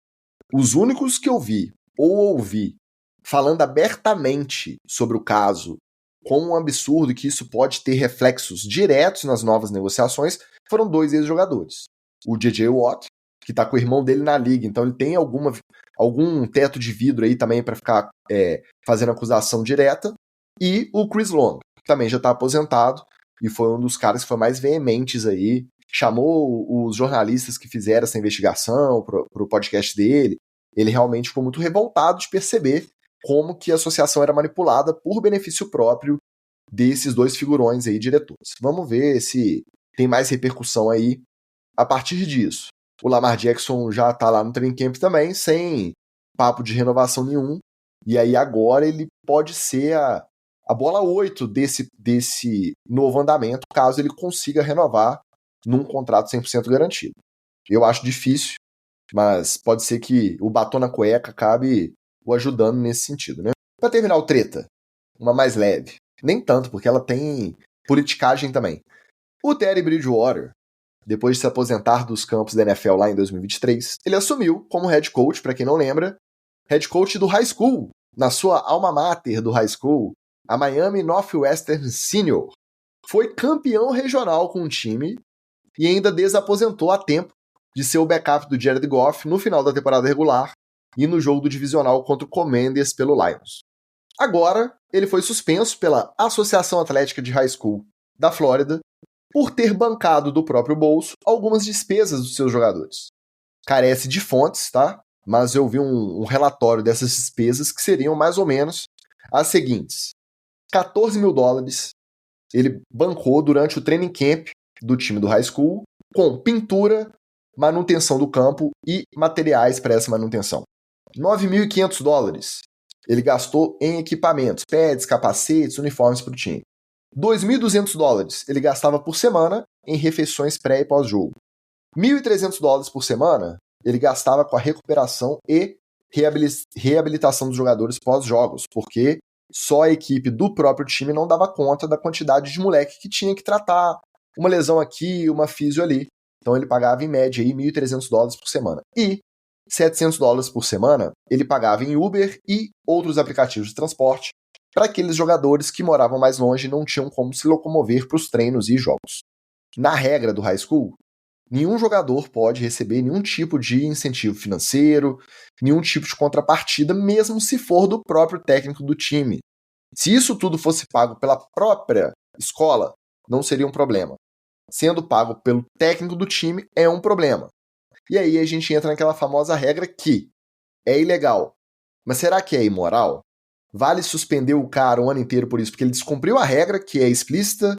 Speaker 1: Os únicos que eu vi ou ouvi falando abertamente sobre o caso, como um absurdo que isso pode ter reflexos diretos nas novas negociações, foram 2 ex-jogadores. O J.J. Watt, que está com o irmão dele na liga, então ele tem algum teto de vidro aí também para ficar fazendo acusação direta, e o Chris Long, que também já está aposentado, e foi um dos caras que foi mais veementes aí, chamou os jornalistas que fizeram essa investigação pro podcast dele. Ele realmente ficou muito revoltado de perceber como que a associação era manipulada por benefício próprio desses dois figurões aí, diretores. Vamos ver se tem mais repercussão aí a partir disso. O Lamar Jackson já tá lá no training camp também, sem papo de renovação nenhum, e aí agora ele pode ser a bola 8 desse novo andamento, caso ele consiga renovar num contrato 100% garantido. Eu acho difícil, mas pode ser que o batom na cueca acabe o ajudando nesse sentido, né? Pra terminar o treta, uma mais leve. Nem tanto, porque ela tem politicagem também. O Teddy Bridgewater, depois de se aposentar dos campos da NFL lá em 2023, ele assumiu como head coach, para quem não lembra, head coach do high school, na sua alma mater do high school, a Miami Northwestern Senior. Foi campeão regional com o time e ainda desaposentou a tempo de ser o backup do Jared Goff no final da temporada regular e no jogo do divisional contra o Commanders pelo Lions. Agora, ele foi suspenso pela Associação Atlética de High School da Flórida por ter bancado do próprio bolso algumas despesas dos seus jogadores. Carece de fontes, tá? Mas eu vi um relatório dessas despesas que seriam mais ou menos as seguintes. $14 mil ele bancou durante o training camp do time do high school com pintura, manutenção do campo e materiais para essa manutenção. $9.500 ele gastou em equipamentos, pads, capacetes, uniformes para o time. $2.200 ele gastava por semana em refeições pré e pós-jogo. $1.300 por semana ele gastava com a recuperação e reabilitação dos jogadores pós-jogos, porque só a equipe do próprio time não dava conta da quantidade de moleque que tinha que tratar, uma lesão aqui, uma físio ali. Então ele pagava em média aí $1.300 por semana. E $700 por semana ele pagava em Uber e outros aplicativos de transporte para aqueles jogadores que moravam mais longe e não tinham como se locomover para os treinos e jogos. Na regra do high school, nenhum jogador pode receber nenhum tipo de incentivo financeiro, nenhum tipo de contrapartida, mesmo se for do próprio técnico do time. Se isso tudo fosse pago pela própria escola, não seria um problema. Sendo pago pelo técnico do time é um problema. E aí a gente entra naquela famosa regra que é ilegal. Mas será que é imoral? Vale suspender o cara o ano inteiro por isso, porque ele descumpriu a regra, que é explícita,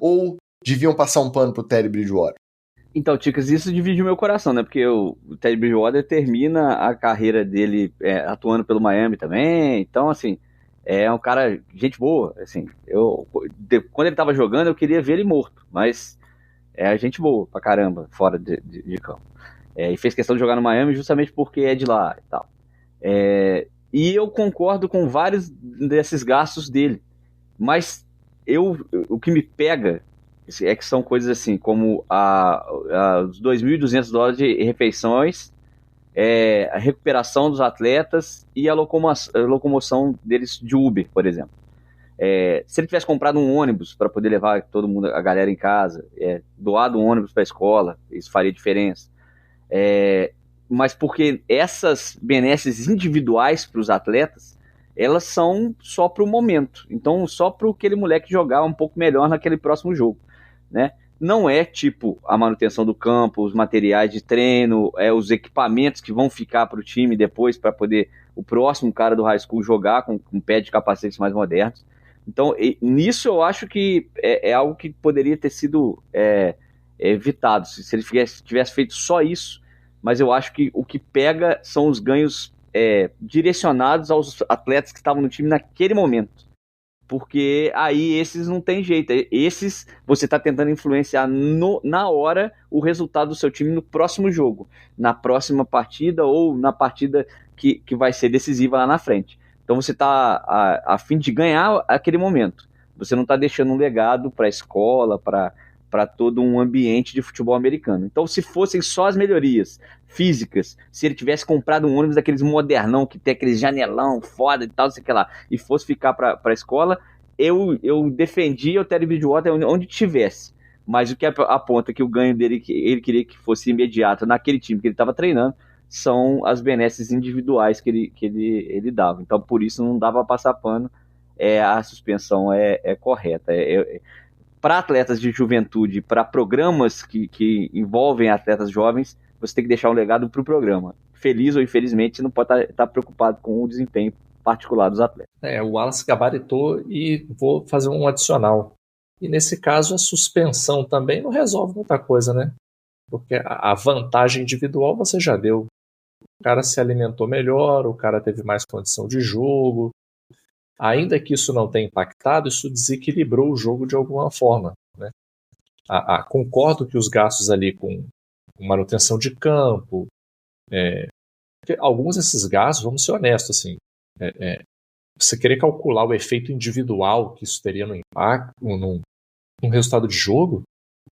Speaker 1: ou deviam passar um pano pro Teddy Bridgewater?
Speaker 2: Então, Ticas, isso divide o meu coração, né? Porque o Teddy Bridgewater termina a carreira dele atuando pelo Miami também. Então, assim, é um cara, gente boa. Assim, quando ele tava jogando, eu queria ver ele morto. Mas é gente boa pra caramba, fora de campo. E fez questão de jogar no Miami justamente porque é de lá e tal. E eu concordo com vários desses gastos dele. Mas o que me pega é que são coisas assim, como os $2.200 de refeições, a recuperação dos atletas e a locomoção deles de Uber, por exemplo. Se ele tivesse comprado um ônibus para poder levar todo mundo, a galera em casa, doado um ônibus para a escola, isso faria diferença. Mas porque essas benesses individuais para os atletas, elas são só para o momento. Então, só para aquele moleque jogar um pouco melhor naquele próximo jogo, né? Não é tipo a manutenção do campo, os materiais de treino, os equipamentos que vão ficar para o time depois para poder o próximo cara do high school jogar com pé de capacetes mais modernos. Então, nisso eu acho que é algo que poderia ter sido evitado, se ele tivesse feito só isso. Mas eu acho que o que pega são os ganhos direcionados aos atletas que estavam no time naquele momento. Porque aí esses não tem jeito. Esses você está tentando influenciar na hora o resultado do seu time no próximo jogo, na próxima partida ou na partida que vai ser decisiva lá na frente. Então você está a fim de ganhar aquele momento. Você não está deixando um legado para a escola, para todo um ambiente de futebol americano. Então, se fossem só as melhorias físicas, se ele tivesse comprado um ônibus daqueles modernão, que tem aquele janelão foda e tal, sei lá, e fosse ficar para a escola, eu defendia o Teddy Bridgewater onde tivesse. Mas o que aponta que o ganho dele, que ele queria que fosse imediato naquele time que ele estava treinando, são as benesses individuais que ele dava. Então, por isso, não dava para passar pano. A suspensão é correta. para atletas de juventude, para programas que envolvem atletas jovens, você tem que deixar um legado para o programa. Feliz ou infelizmente, você não pode estar preocupado com o desempenho particular dos atletas.
Speaker 3: O Wallace gabaritou e vou fazer um adicional. E nesse caso, a suspensão também não resolve muita coisa, né? Porque a vantagem individual você já deu. O cara se alimentou melhor, o cara teve mais condição de jogo. Ainda que isso não tenha impactado, isso desequilibrou o jogo de alguma forma, né? Concordo que os gastos ali com manutenção de campo, alguns desses gastos, vamos ser honestos, assim, você querer calcular o efeito individual que isso teria no impacto, num resultado de jogo,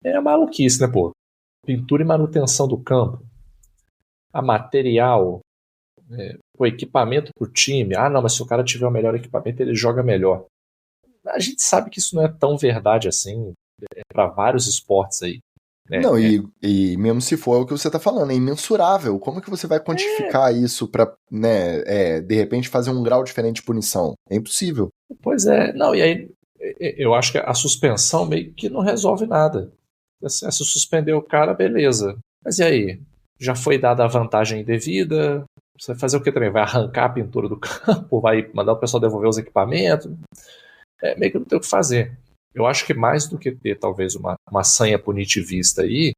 Speaker 3: é maluquice, né, pô? Pintura e manutenção do campo, a material, o equipamento pro time. Não, mas se o cara tiver o melhor equipamento, ele joga melhor. A gente sabe que isso não é tão verdade assim, para vários esportes aí. Né?
Speaker 1: Não, e mesmo se for o que você está falando, é imensurável. Como que você vai quantificar isso para, né, de repente fazer um grau diferente de punição? É impossível.
Speaker 3: Pois é. Não, e aí eu acho que a suspensão meio que não resolve nada. Se suspender o cara, beleza. Mas e aí? Já foi dada a vantagem indevida? Você vai fazer o que também? Vai arrancar a pintura do campo? Vai mandar o pessoal devolver os equipamentos? Meio que não tem o que fazer. Eu acho que mais do que ter talvez uma sanha punitivista aí,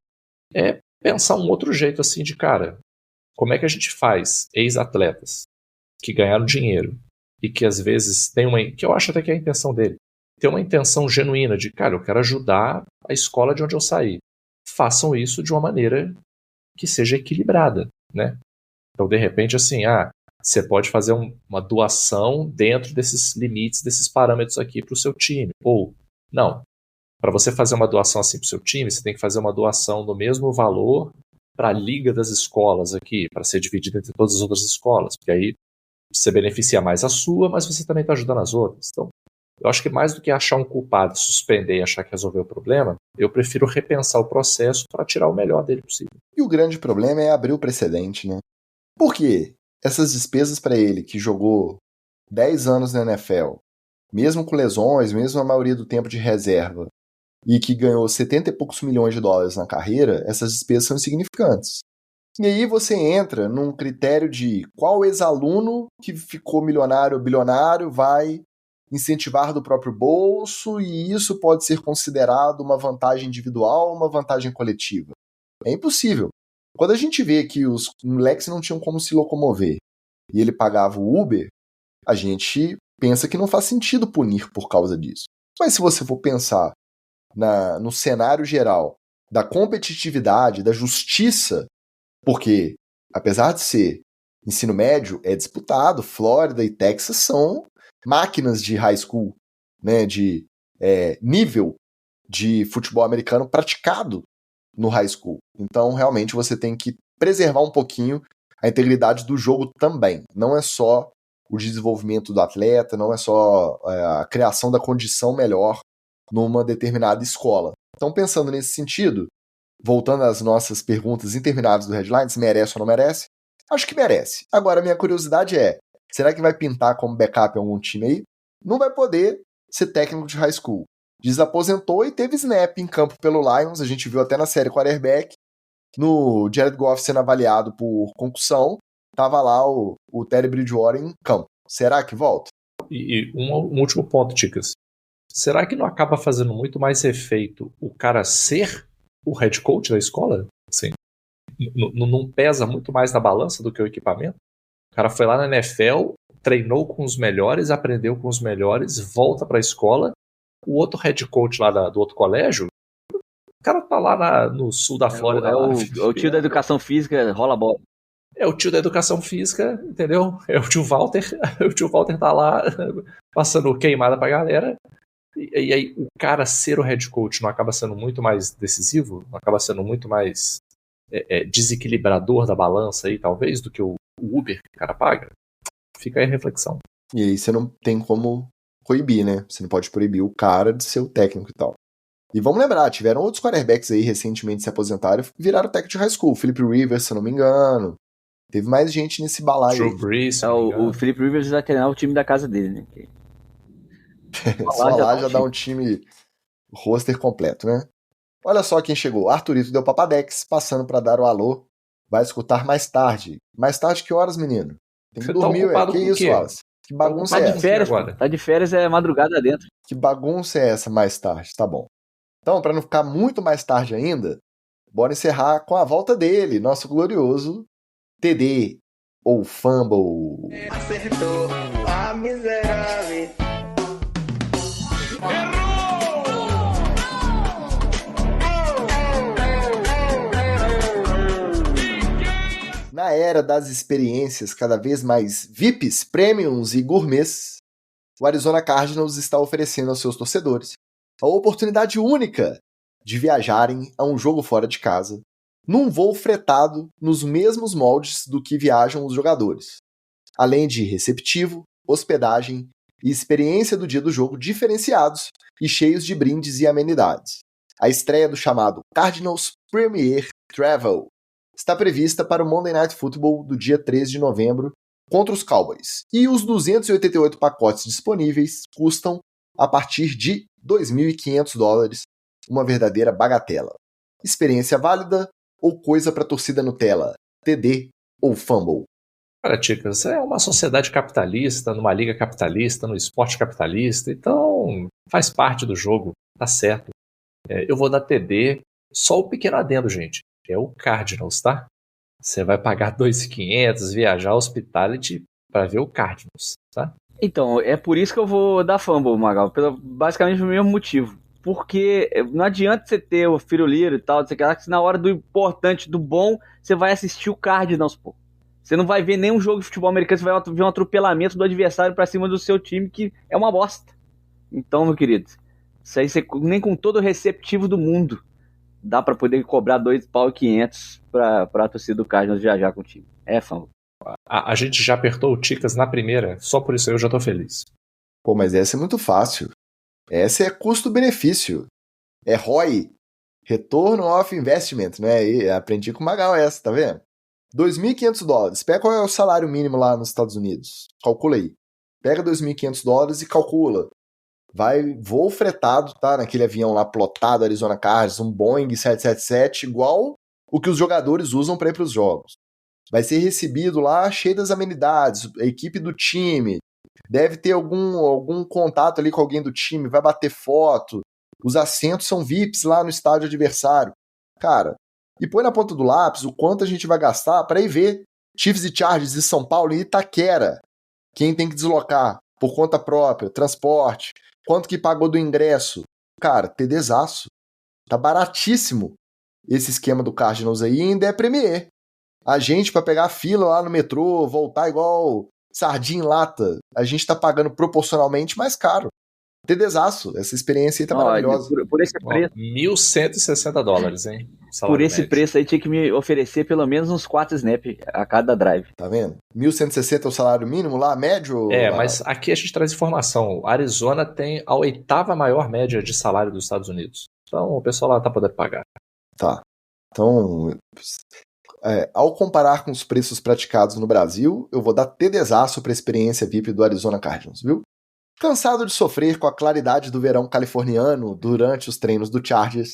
Speaker 3: é pensar um outro jeito assim de, cara, como é que a gente faz ex-atletas que ganharam dinheiro e que às vezes tem que eu acho até que é a intenção dele, ter uma intenção genuína de, cara, eu quero ajudar a escola de onde eu saí. Façam isso de uma maneira que seja equilibrada, né? Então, de repente, assim, você pode fazer uma doação dentro desses limites, desses parâmetros aqui para o seu time. Ou, não, para você fazer uma doação assim para o seu time, você tem que fazer uma doação do mesmo valor para a liga das escolas aqui, para ser dividida entre todas as outras escolas, porque aí você beneficia mais a sua, mas você também está ajudando as outras. Então, eu acho que mais do que achar um culpado, suspender e achar que resolveu o problema, eu prefiro repensar o processo para tirar o melhor dele possível.
Speaker 1: E o grande problema é abrir o precedente, né? Por quê? Essas despesas para ele, que jogou 10 anos na NFL, mesmo com lesões, mesmo a maioria do tempo de reserva, e que ganhou 70 e poucos milhões de dólares na carreira, essas despesas são insignificantes. E aí você entra num critério de qual ex-aluno que ficou milionário ou bilionário vai incentivar do próprio bolso, e isso pode ser considerado uma vantagem individual ou uma vantagem coletiva. É impossível. Quando a gente vê que os moleques não tinham como se locomover e ele pagava o Uber, a gente pensa que não faz sentido punir por causa disso. Mas se você for pensar no cenário geral da competitividade, da justiça, porque, apesar de ser ensino médio, é disputado, Flórida e Texas são máquinas de high school, né, de nível de futebol americano praticado no high school. Então, realmente, você tem que preservar um pouquinho a integridade do jogo também. Não é só o desenvolvimento do atleta, não é só a criação da condição melhor numa determinada escola. Então, pensando nesse sentido, voltando às nossas perguntas intermináveis do Headlines, merece ou não merece? Acho que merece. Agora, minha curiosidade é, será que vai pintar como backup em algum time aí? Não vai poder ser técnico de high school. Desaposentou e teve snap em campo pelo Lions, a gente viu até na série quarterback, no Jared Goff sendo avaliado por concussão, tava lá o Teddy Bridgewater em campo. Será que volta?
Speaker 3: E um último ponto, Ticas. Será que não acaba fazendo muito mais efeito o cara ser o head coach da escola? Assim, não pesa muito mais na balança do que o equipamento? O cara foi lá na NFL, treinou com os melhores, aprendeu com os melhores, volta para a escola. O outro head coach lá do outro colégio, o cara tá lá no sul da Flórida.
Speaker 2: É o tio da educação física, rola a bola.
Speaker 3: É o tio da educação física, entendeu? É o tio Walter. O tio Walter tá lá passando queimada pra galera. E aí o cara ser o head coach não acaba sendo muito mais decisivo? Não acaba sendo muito mais desequilibrador da balança aí, talvez, do que o Uber que o cara paga? Fica aí a reflexão.
Speaker 1: E aí você não tem como proibir, né? Você não pode proibir o cara de ser o técnico e tal. E vamos lembrar, tiveram outros quarterbacks aí recentemente se aposentaram e viraram técnico de high school. Philip Rivers, se eu não me engano. Teve mais gente nesse balaio.
Speaker 3: Drew Brees.
Speaker 2: O Philip Rivers vai treinar o time da casa dele, né?
Speaker 1: Só lá já dá um time roster completo, né? Olha só quem chegou. Arthurito deu papadex, passando para dar o alô. Vai escutar mais tarde. Mais tarde que horas, menino? Tem que
Speaker 3: Você
Speaker 1: dormir,
Speaker 3: tá ocupado
Speaker 1: Que
Speaker 3: com o
Speaker 1: isso,
Speaker 3: quê?
Speaker 1: Wallace? Que bagunça
Speaker 2: Tá
Speaker 1: é
Speaker 2: de
Speaker 1: essa?
Speaker 2: férias, pô.
Speaker 3: agora?
Speaker 2: Tá de férias, é madrugada dentro.
Speaker 1: Que bagunça é essa mais tarde? Tá bom. Então, para não ficar muito mais tarde ainda, bora encerrar com a volta dele, nosso glorioso TD, ou Fumble.
Speaker 4: Acertou a miserável.
Speaker 1: Na era das experiências cada vez mais VIPs, Premiums e gourmets, o Arizona Cardinals está oferecendo aos seus torcedores a oportunidade única de viajarem a um jogo fora de casa, num voo fretado nos mesmos moldes do que viajam os jogadores, além de receptivo, hospedagem e experiência do dia do jogo diferenciados e cheios de brindes e amenidades. A estreia do chamado Cardinals Premier Travel está prevista para o Monday Night Football do dia 13 de novembro contra os Cowboys, e os 288 pacotes disponíveis custam a partir de $2.500, uma verdadeira bagatela. Experiência válida ou coisa para torcida Nutella, TD ou Fumble?
Speaker 3: Cara, Ticas, é uma sociedade capitalista, numa liga capitalista, no esporte capitalista, então faz parte do jogo, tá certo. Eu vou dar TD, só o pequeno adendo, gente, é o Cardinals, tá? Você vai pagar $2.500, viajar hospitality para ver o Cardinals, tá?
Speaker 2: Então, é por isso que eu vou dar Fumble, Magal, basicamente pelo mesmo motivo. Porque não adianta você ter o Firuliro e tal, que na hora do importante, do bom, você vai assistir o Cardinals, pô. Você não vai ver nenhum jogo de futebol americano, você vai ver um atropelamento do adversário pra cima do seu time, que é uma bosta. Então, meu querido, isso aí você, nem com todo o receptivo do mundo dá pra poder cobrar $2.500 pra torcida do Cardinals viajar com o time. É, Fumble.
Speaker 3: A gente já apertou o Ticas na primeira, só por isso eu já tô feliz.
Speaker 1: Pô, mas essa é muito fácil. Essa é custo-benefício. É ROI. Return of Investment, né? E aprendi com o Magal essa, tá vendo? $2.500. Pega qual é o salário mínimo lá nos Estados Unidos. Calcula aí. Pega $2.500 e calcula. Vai voo fretado, tá? Naquele avião lá plotado, Arizona Cardinals, um Boeing 777, igual o que os jogadores usam para ir para os jogos. Vai ser recebido lá cheio das amenidades, a equipe do time, deve ter algum contato ali com alguém do time, vai bater foto, os assentos são VIPs lá no estádio adversário. Cara, e põe na ponta do lápis o quanto a gente vai gastar para ir ver Chiefs e Chargers de São Paulo e Itaquera. Quem tem que deslocar por conta própria, transporte, quanto que pagou do ingresso. Cara, TDzaço. Tá baratíssimo esse esquema do Cardinals aí e ainda é Premier. A gente, para pegar a fila lá no metrô, voltar igual sardinha em lata, a gente tá pagando proporcionalmente mais caro. TDzaço, essa experiência aí tá maravilhosa.
Speaker 2: Por esse preço,
Speaker 3: $1.160, hein?
Speaker 2: por esse preço aí tinha que me oferecer pelo menos uns 4 snap a cada drive.
Speaker 1: Tá vendo? 1.160 é o salário mínimo lá, médio?
Speaker 3: Mas aqui a gente traz informação. O Arizona tem a 8ª maior média de salário dos Estados Unidos. Então o pessoal lá tá podendo pagar.
Speaker 1: Tá. Então, ao comparar com os preços praticados no Brasil, eu vou dar TDzaço para a experiência VIP do Arizona Cardinals, viu? Cansado de sofrer com a claridade do verão californiano durante os treinos do Chargers,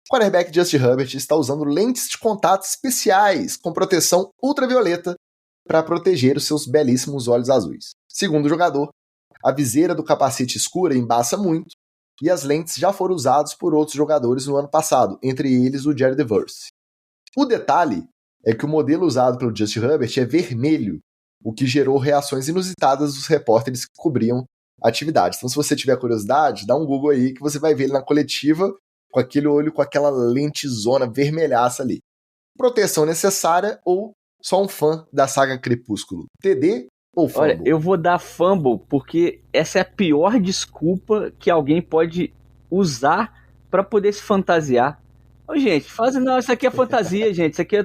Speaker 1: o quarterback Justin Herbert está usando lentes de contato especiais com proteção ultravioleta para proteger os seus belíssimos olhos azuis. Segundo o jogador, a viseira do capacete escura embaça muito e as lentes já foram usadas por outros jogadores no ano passado, entre eles o Jerry DeVers. O detalhe é que o modelo usado pelo Justin Herbert é vermelho, o que gerou reações inusitadas dos repórteres que cobriam a atividade. Então, se você tiver curiosidade, dá um Google aí que você vai ver ele na coletiva com aquele olho, com aquela lentezona vermelhaça ali. Proteção necessária ou só um fã da saga Crepúsculo? TD ou Fumble?
Speaker 2: Olha, eu vou dar Fumble porque essa é a pior desculpa que alguém pode usar para poder se fantasiar. Ô, gente, não, isso aqui é fantasia, gente. Isso aqui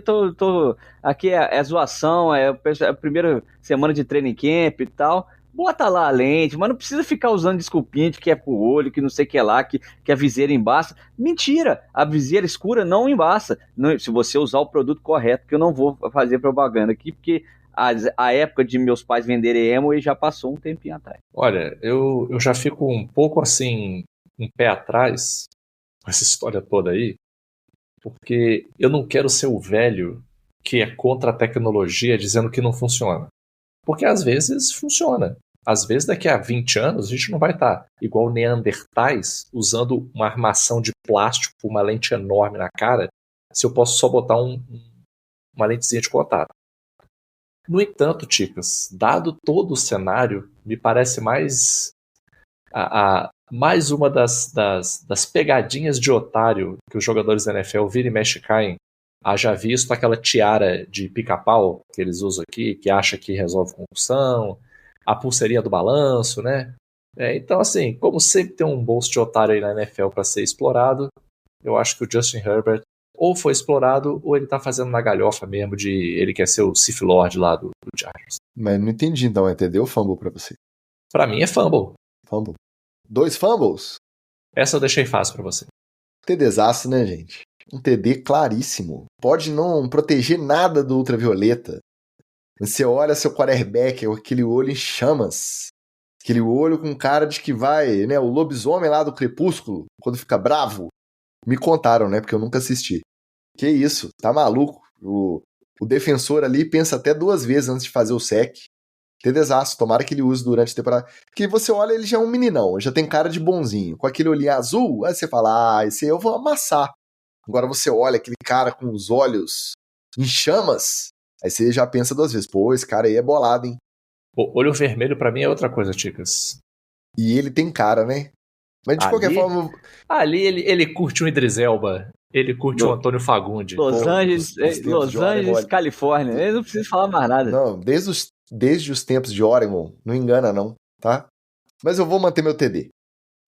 Speaker 2: aqui é zoação, é a primeira semana de training camp e tal. Bota lá a lente, mas não precisa ficar usando desculpinha de que é pro olho, que não sei o que é lá, que a viseira embaça. Mentira! A viseira escura não embaça. Não, se você usar o produto correto, que eu não vou fazer propaganda aqui, porque a época de meus pais venderem Amway já passou um tempinho atrás.
Speaker 3: Olha, eu já fico um pouco assim, um pé atrás, com essa história toda aí, porque eu não quero ser o velho que é contra a tecnologia dizendo que não funciona. Porque às vezes funciona. Às vezes daqui a 20 anos a gente não vai estar igual neandertais usando uma armação de plástico com uma lente enorme na cara, se eu posso só botar uma lentezinha de contato. No entanto, Ticas, dado todo o cenário, me parece mais mais uma das pegadinhas de otário que os jogadores da NFL vira e mexe caem. Haja visto aquela tiara de pica-pau que eles usam aqui, que acha que resolve concussão, a pulseirinha do balanço, né? Então, assim, como sempre tem um bolso de otário aí na NFL para ser explorado, eu acho que o Justin Herbert ou foi explorado ou ele tá fazendo na galhofa mesmo de ele quer ser o Sith Lord lá do Chargers.
Speaker 1: Mas não entendi então, entendeu? Fumble pra você.
Speaker 3: Pra mim é fumble.
Speaker 1: Fumble. 2 fumbles?
Speaker 3: Essa eu deixei fácil pra você.
Speaker 1: TDzaço, né, gente? Um TD claríssimo. Pode não proteger nada do ultravioleta. Você olha seu quarterback com aquele olho em chamas. Aquele olho com cara de que vai, né? O lobisomem lá do Crepúsculo, quando fica bravo. Me contaram, né? Porque eu nunca assisti. Que isso? Tá maluco? O defensor ali pensa até 2 vezes antes de fazer o sec. TDzaço, tomara que ele use durante a temporada. Porque você olha, ele já é um meninão, já tem cara de bonzinho. Com aquele olhinho azul, aí você fala, esse aí eu vou amassar. Agora você olha aquele cara com os olhos em chamas, aí você já pensa 2 vezes, pô, esse cara aí é bolado, hein?
Speaker 3: O olho vermelho pra mim é outra coisa, Ticas.
Speaker 1: E ele tem cara, né? Mas de qualquer forma...
Speaker 3: Ali ele curte um Idris Elba, ele curte um Antônio Fagundes.
Speaker 2: Los Angeles, Califórnia. Ele não precisa falar mais nada.
Speaker 1: Não, desde os tempos de Oregon, não engana não, tá? Mas eu vou manter meu TD.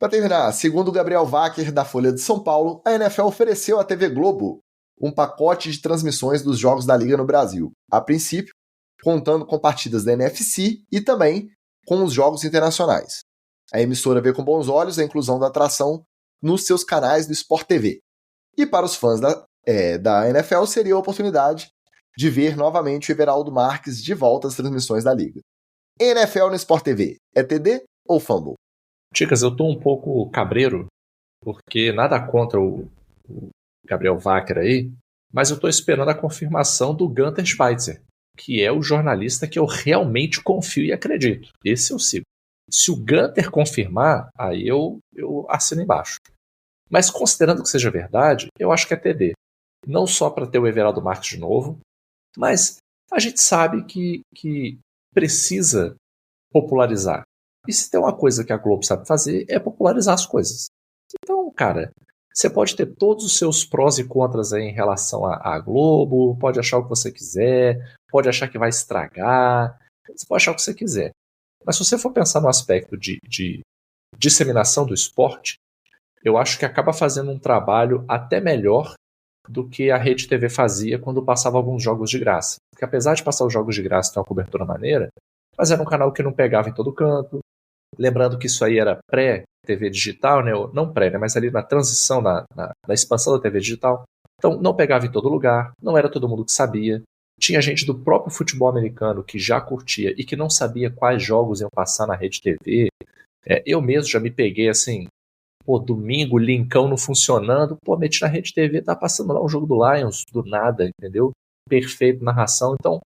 Speaker 1: Para terminar, segundo Gabriel Wacker, da Folha de São Paulo, a NFL ofereceu à TV Globo um pacote de transmissões dos jogos da Liga no Brasil. A princípio, contando com partidas da NFC e também com os jogos internacionais. A emissora vê com bons olhos a inclusão da atração nos seus canais do Sport TV. E para os fãs da NFL seria a oportunidade de ver novamente o Everaldo Marques de volta às transmissões da Liga. NFL no Sport TV, é TD ou fumble?
Speaker 3: Ticas, eu tô um pouco cabreiro, porque nada contra o Gabriel Wacker aí, mas eu tô esperando a confirmação do Gunter Schweitzer, que é o jornalista que eu realmente confio e acredito. Esse eu sigo. Se o Gunter confirmar, aí eu assino embaixo. Mas considerando que seja verdade, eu acho que é TD. Não só para ter o Everaldo Marques de novo, mas a gente sabe que precisa popularizar. E se tem uma coisa que a Globo sabe fazer, é popularizar as coisas. Então, cara, você pode ter todos os seus prós e contras aí em relação à Globo, pode achar o que você quiser, pode achar que vai estragar, você pode achar o que você quiser. Mas se você for pensar no aspecto de disseminação do esporte, eu acho que acaba fazendo um trabalho até melhor do que a Rede TV fazia quando passava alguns jogos de graça. Porque apesar de passar os jogos de graça e ter uma cobertura maneira, mas era um canal que não pegava em todo canto. Lembrando que isso aí era pré-TV digital, né? Não pré, né? Mas ali na transição, na expansão da TV digital. Então não pegava em todo lugar, não era todo mundo que sabia. Tinha gente do próprio futebol americano que já curtia e que não sabia quais jogos iam passar na Rede TV. Eu mesmo já me peguei assim, domingo, linkão não funcionando, meti na Rede TV, tá passando lá um jogo do Lions, do nada, entendeu? Perfeito, narração. Então,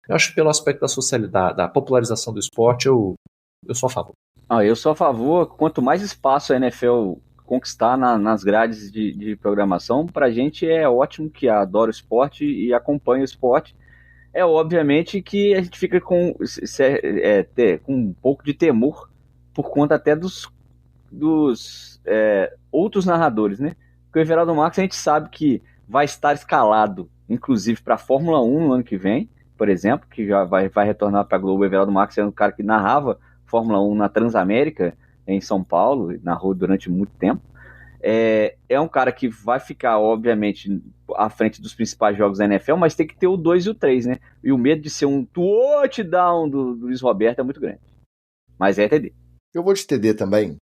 Speaker 3: eu acho que pelo aspecto da socialidade, da popularização do esporte, eu sou a favor.
Speaker 2: Eu sou a favor, quanto mais espaço a NFL conquistar nas grades de programação, pra gente é ótimo, que adora o esporte e acompanha o esporte. É obviamente que a gente fica com um pouco de temor por conta até dos outros narradores, né? Porque o Everaldo Marques a gente sabe que vai estar escalado, inclusive para a Fórmula 1 no ano que vem, por exemplo, que já vai retornar para a Globo. O Everaldo Marques é um cara que narrava Fórmula 1 na Transamérica, em São Paulo, narrou durante muito tempo. É um cara que vai ficar, obviamente, à frente dos principais jogos da NFL, mas tem que ter o 2 e o 3, né? E o medo de ser um touchdown do Luiz Roberto é muito grande. Mas é TD.
Speaker 1: Eu vou de TD também.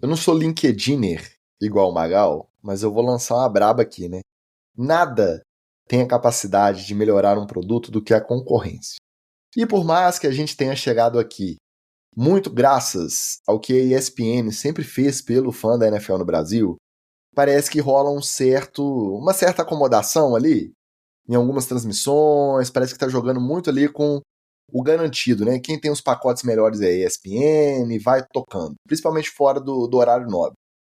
Speaker 1: Eu não sou LinkedIner igual o Magal, mas eu vou lançar uma braba aqui, né? Nada tem a capacidade de melhorar um produto do que a concorrência. E por mais que a gente tenha chegado aqui, muito graças ao que a ESPN sempre fez pelo fã da NFL no Brasil, parece que rola uma certa acomodação ali em algumas transmissões, parece que tá jogando muito ali com o garantido, né? Quem tem os pacotes melhores é a ESPN, vai tocando, principalmente fora do horário nobre.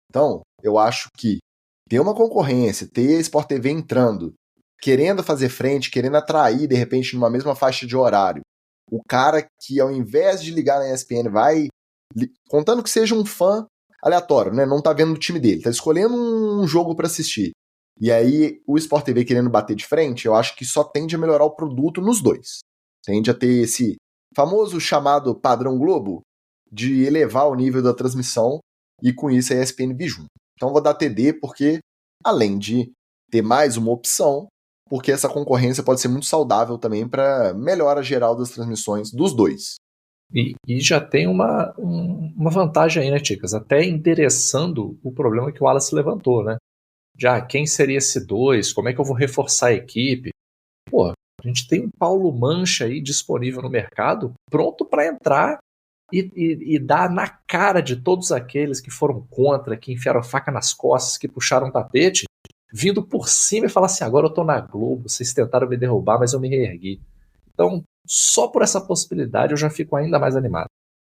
Speaker 1: Então, eu acho que ter uma concorrência, ter a Sport TV entrando, querendo fazer frente, querendo atrair, de repente, numa mesma faixa de horário, o cara que, ao invés de ligar na ESPN, vai, contando que seja um fã aleatório, né? Não tá vendo o time dele, tá escolhendo um jogo para assistir. E aí, o Sport TV querendo bater de frente, eu acho que só tende a melhorar o produto nos dois. Tende a ter esse famoso chamado padrão Globo de elevar o nível da transmissão e com isso a ESPN vir junto. Então vou dar TD porque, além de ter mais uma opção, porque essa concorrência pode ser muito saudável também para melhora geral das transmissões dos dois.
Speaker 3: E já tem uma vantagem aí, né, Ticas? Até endereçando o problema que o Wallace levantou, né? Já quem seria esse 2? Como é que eu vou reforçar a equipe? Pô, a gente tem um Paulo Mancha aí disponível no mercado, pronto para entrar e dar na cara de todos aqueles que foram contra, que enfiaram faca nas costas, que puxaram o tapete, vindo por cima e falar assim, agora eu tô na Globo, vocês tentaram me derrubar, mas eu me reergui. Então, só por essa possibilidade eu já fico ainda mais animado.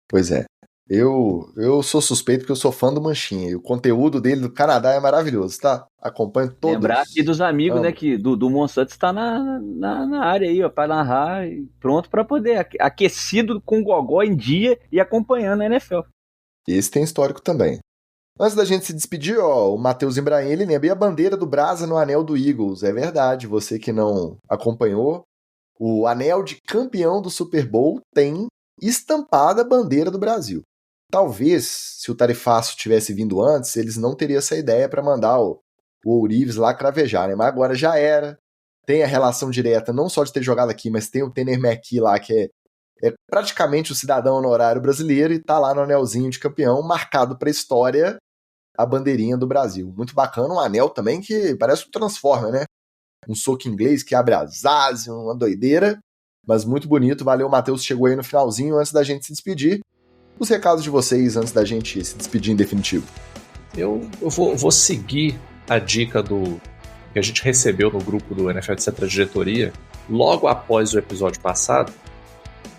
Speaker 1: Pois é. Eu sou suspeito porque eu sou fã do Manchinha. E o conteúdo dele do Canadá é maravilhoso, tá? Acompanho todos.
Speaker 2: Lembrar aqui dos amigos, né? Que do Monsanto está na área aí, ó, para narrar, pronto para poder, aquecido com o gogó em dia e acompanhando a NFL.
Speaker 1: Esse tem histórico também. Antes da gente se despedir, ó, o Matheus Ibrahim, ele lembra a bandeira do Brasa no anel do Eagles. É verdade, você que não acompanhou, o anel de campeão do Super Bowl tem estampada a bandeira do Brasil. Talvez, se o tarifaço tivesse vindo antes, eles não teriam essa ideia para mandar o Ourives lá cravejar, né? Mas agora já era. Tem a relação direta, não só de ter jogado aqui, mas tem o Tanner McKee lá, que é praticamente o cidadão honorário brasileiro e tá lá no anelzinho de campeão, marcado para a história, a bandeirinha do Brasil. Muito bacana, um anel também que parece um Transformer, né? Um soco inglês que abre as asas, uma doideira, mas muito bonito. Valeu, Matheus, chegou aí no finalzinho. Antes da gente se despedir, os recados de vocês antes da gente se despedir em definitivo.
Speaker 3: Eu vou seguir a dica que a gente recebeu no grupo do NFL Etc. Diretoria logo após o episódio passado,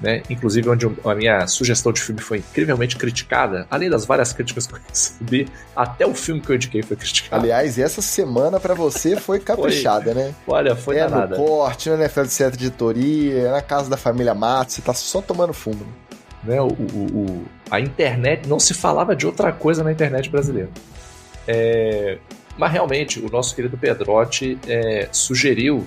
Speaker 3: né? Inclusive onde a minha sugestão de filme foi incrivelmente criticada, além das várias críticas que eu recebi, até o filme que eu indiquei foi criticado.
Speaker 1: Aliás, essa semana pra você foi caprichada, né?
Speaker 3: Olha, foi danada.
Speaker 1: No corte, no NFL Etc. Diretoria, na casa da família Matos, você tá só tomando fumo,
Speaker 3: né? A internet, não se falava de outra coisa na internet brasileira. Mas realmente, o nosso querido Pedrotti sugeriu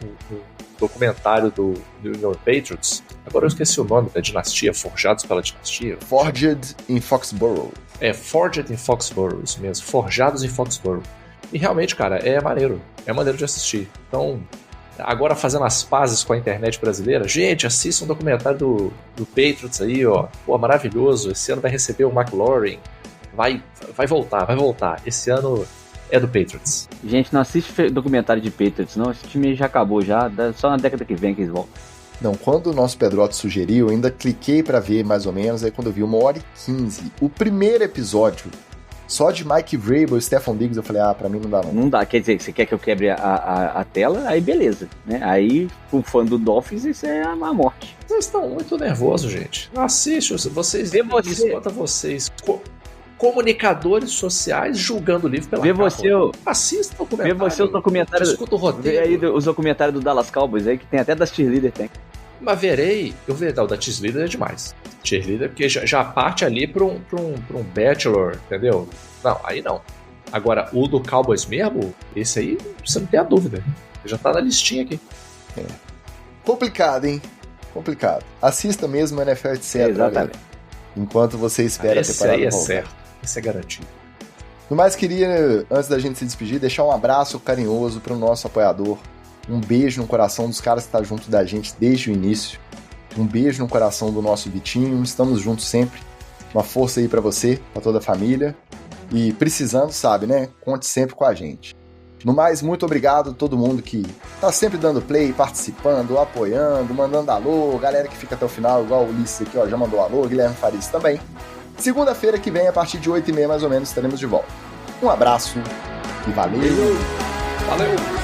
Speaker 3: um documentário do New England Patriots. Agora eu esqueci o nome da dinastia, Forjados pela Dinastia.
Speaker 1: Forged in Foxborough.
Speaker 3: Forged in Foxborough, isso mesmo. Forjados em Foxborough. E realmente, cara, é maneiro de assistir. Então, agora fazendo as pazes com a internet brasileira, gente, assista um documentário do Patriots aí, ó. Pô, maravilhoso. Esse ano vai receber o McLaurin. Vai voltar. Esse ano é do Patriots.
Speaker 2: Gente, não assiste documentário de Patriots, não. Esse time já acabou, só na década que vem que eles voltam.
Speaker 1: Não, quando o nosso Pedrotti sugeriu, eu ainda cliquei pra ver mais ou menos, aí quando eu vi 1h15, o primeiro episódio, só de Mike Vrabel e Stephon Diggs, eu falei, pra mim não dá não.
Speaker 2: Não dá, quer dizer, você quer que eu quebre a tela? Aí beleza, né? Aí, com fã do Dolphins, isso é a morte.
Speaker 3: Vocês estão muito nervosos, gente. Assiste, vocês escuta vocês... comunicadores sociais julgando o livro pela capa. Assista o documentário.
Speaker 2: Vê você o documentário.
Speaker 3: Escuta o roteiro.
Speaker 2: Vê aí os documentários do Dallas Cowboys aí, que tem até das cheerleader, tem.
Speaker 3: Mas o da cheerleader é demais. Cheerleader, porque já parte ali pra um bachelor, entendeu? Não, aí não. Agora, o do Cowboys mesmo, esse aí, você não tem a dúvida. Já tá na listinha aqui.
Speaker 1: Complicado, hein? Complicado. Assista mesmo o NFL, etc.
Speaker 2: Exatamente.
Speaker 1: Enquanto você espera a temporada
Speaker 3: voltar.
Speaker 1: Esse aí é
Speaker 3: certo. Esse é garantido.
Speaker 1: No mais, queria, antes da gente se despedir, deixar um abraço carinhoso pro nosso apoiador. Um beijo no coração dos caras que estão junto da gente desde o início. Um beijo no coração do nosso Vitinho. Estamos juntos sempre. Uma força aí pra você, pra toda a família. E precisando, sabe, né? Conte sempre com a gente. No mais, muito obrigado a todo mundo que tá sempre dando play, participando, apoiando, mandando alô. Galera que fica até o final, igual o Ulisses aqui, ó, já mandou alô. Guilherme Faris também. Segunda-feira que vem, a partir de 8h30 mais ou menos, estaremos de volta. Um abraço E valeu!
Speaker 3: Valeu!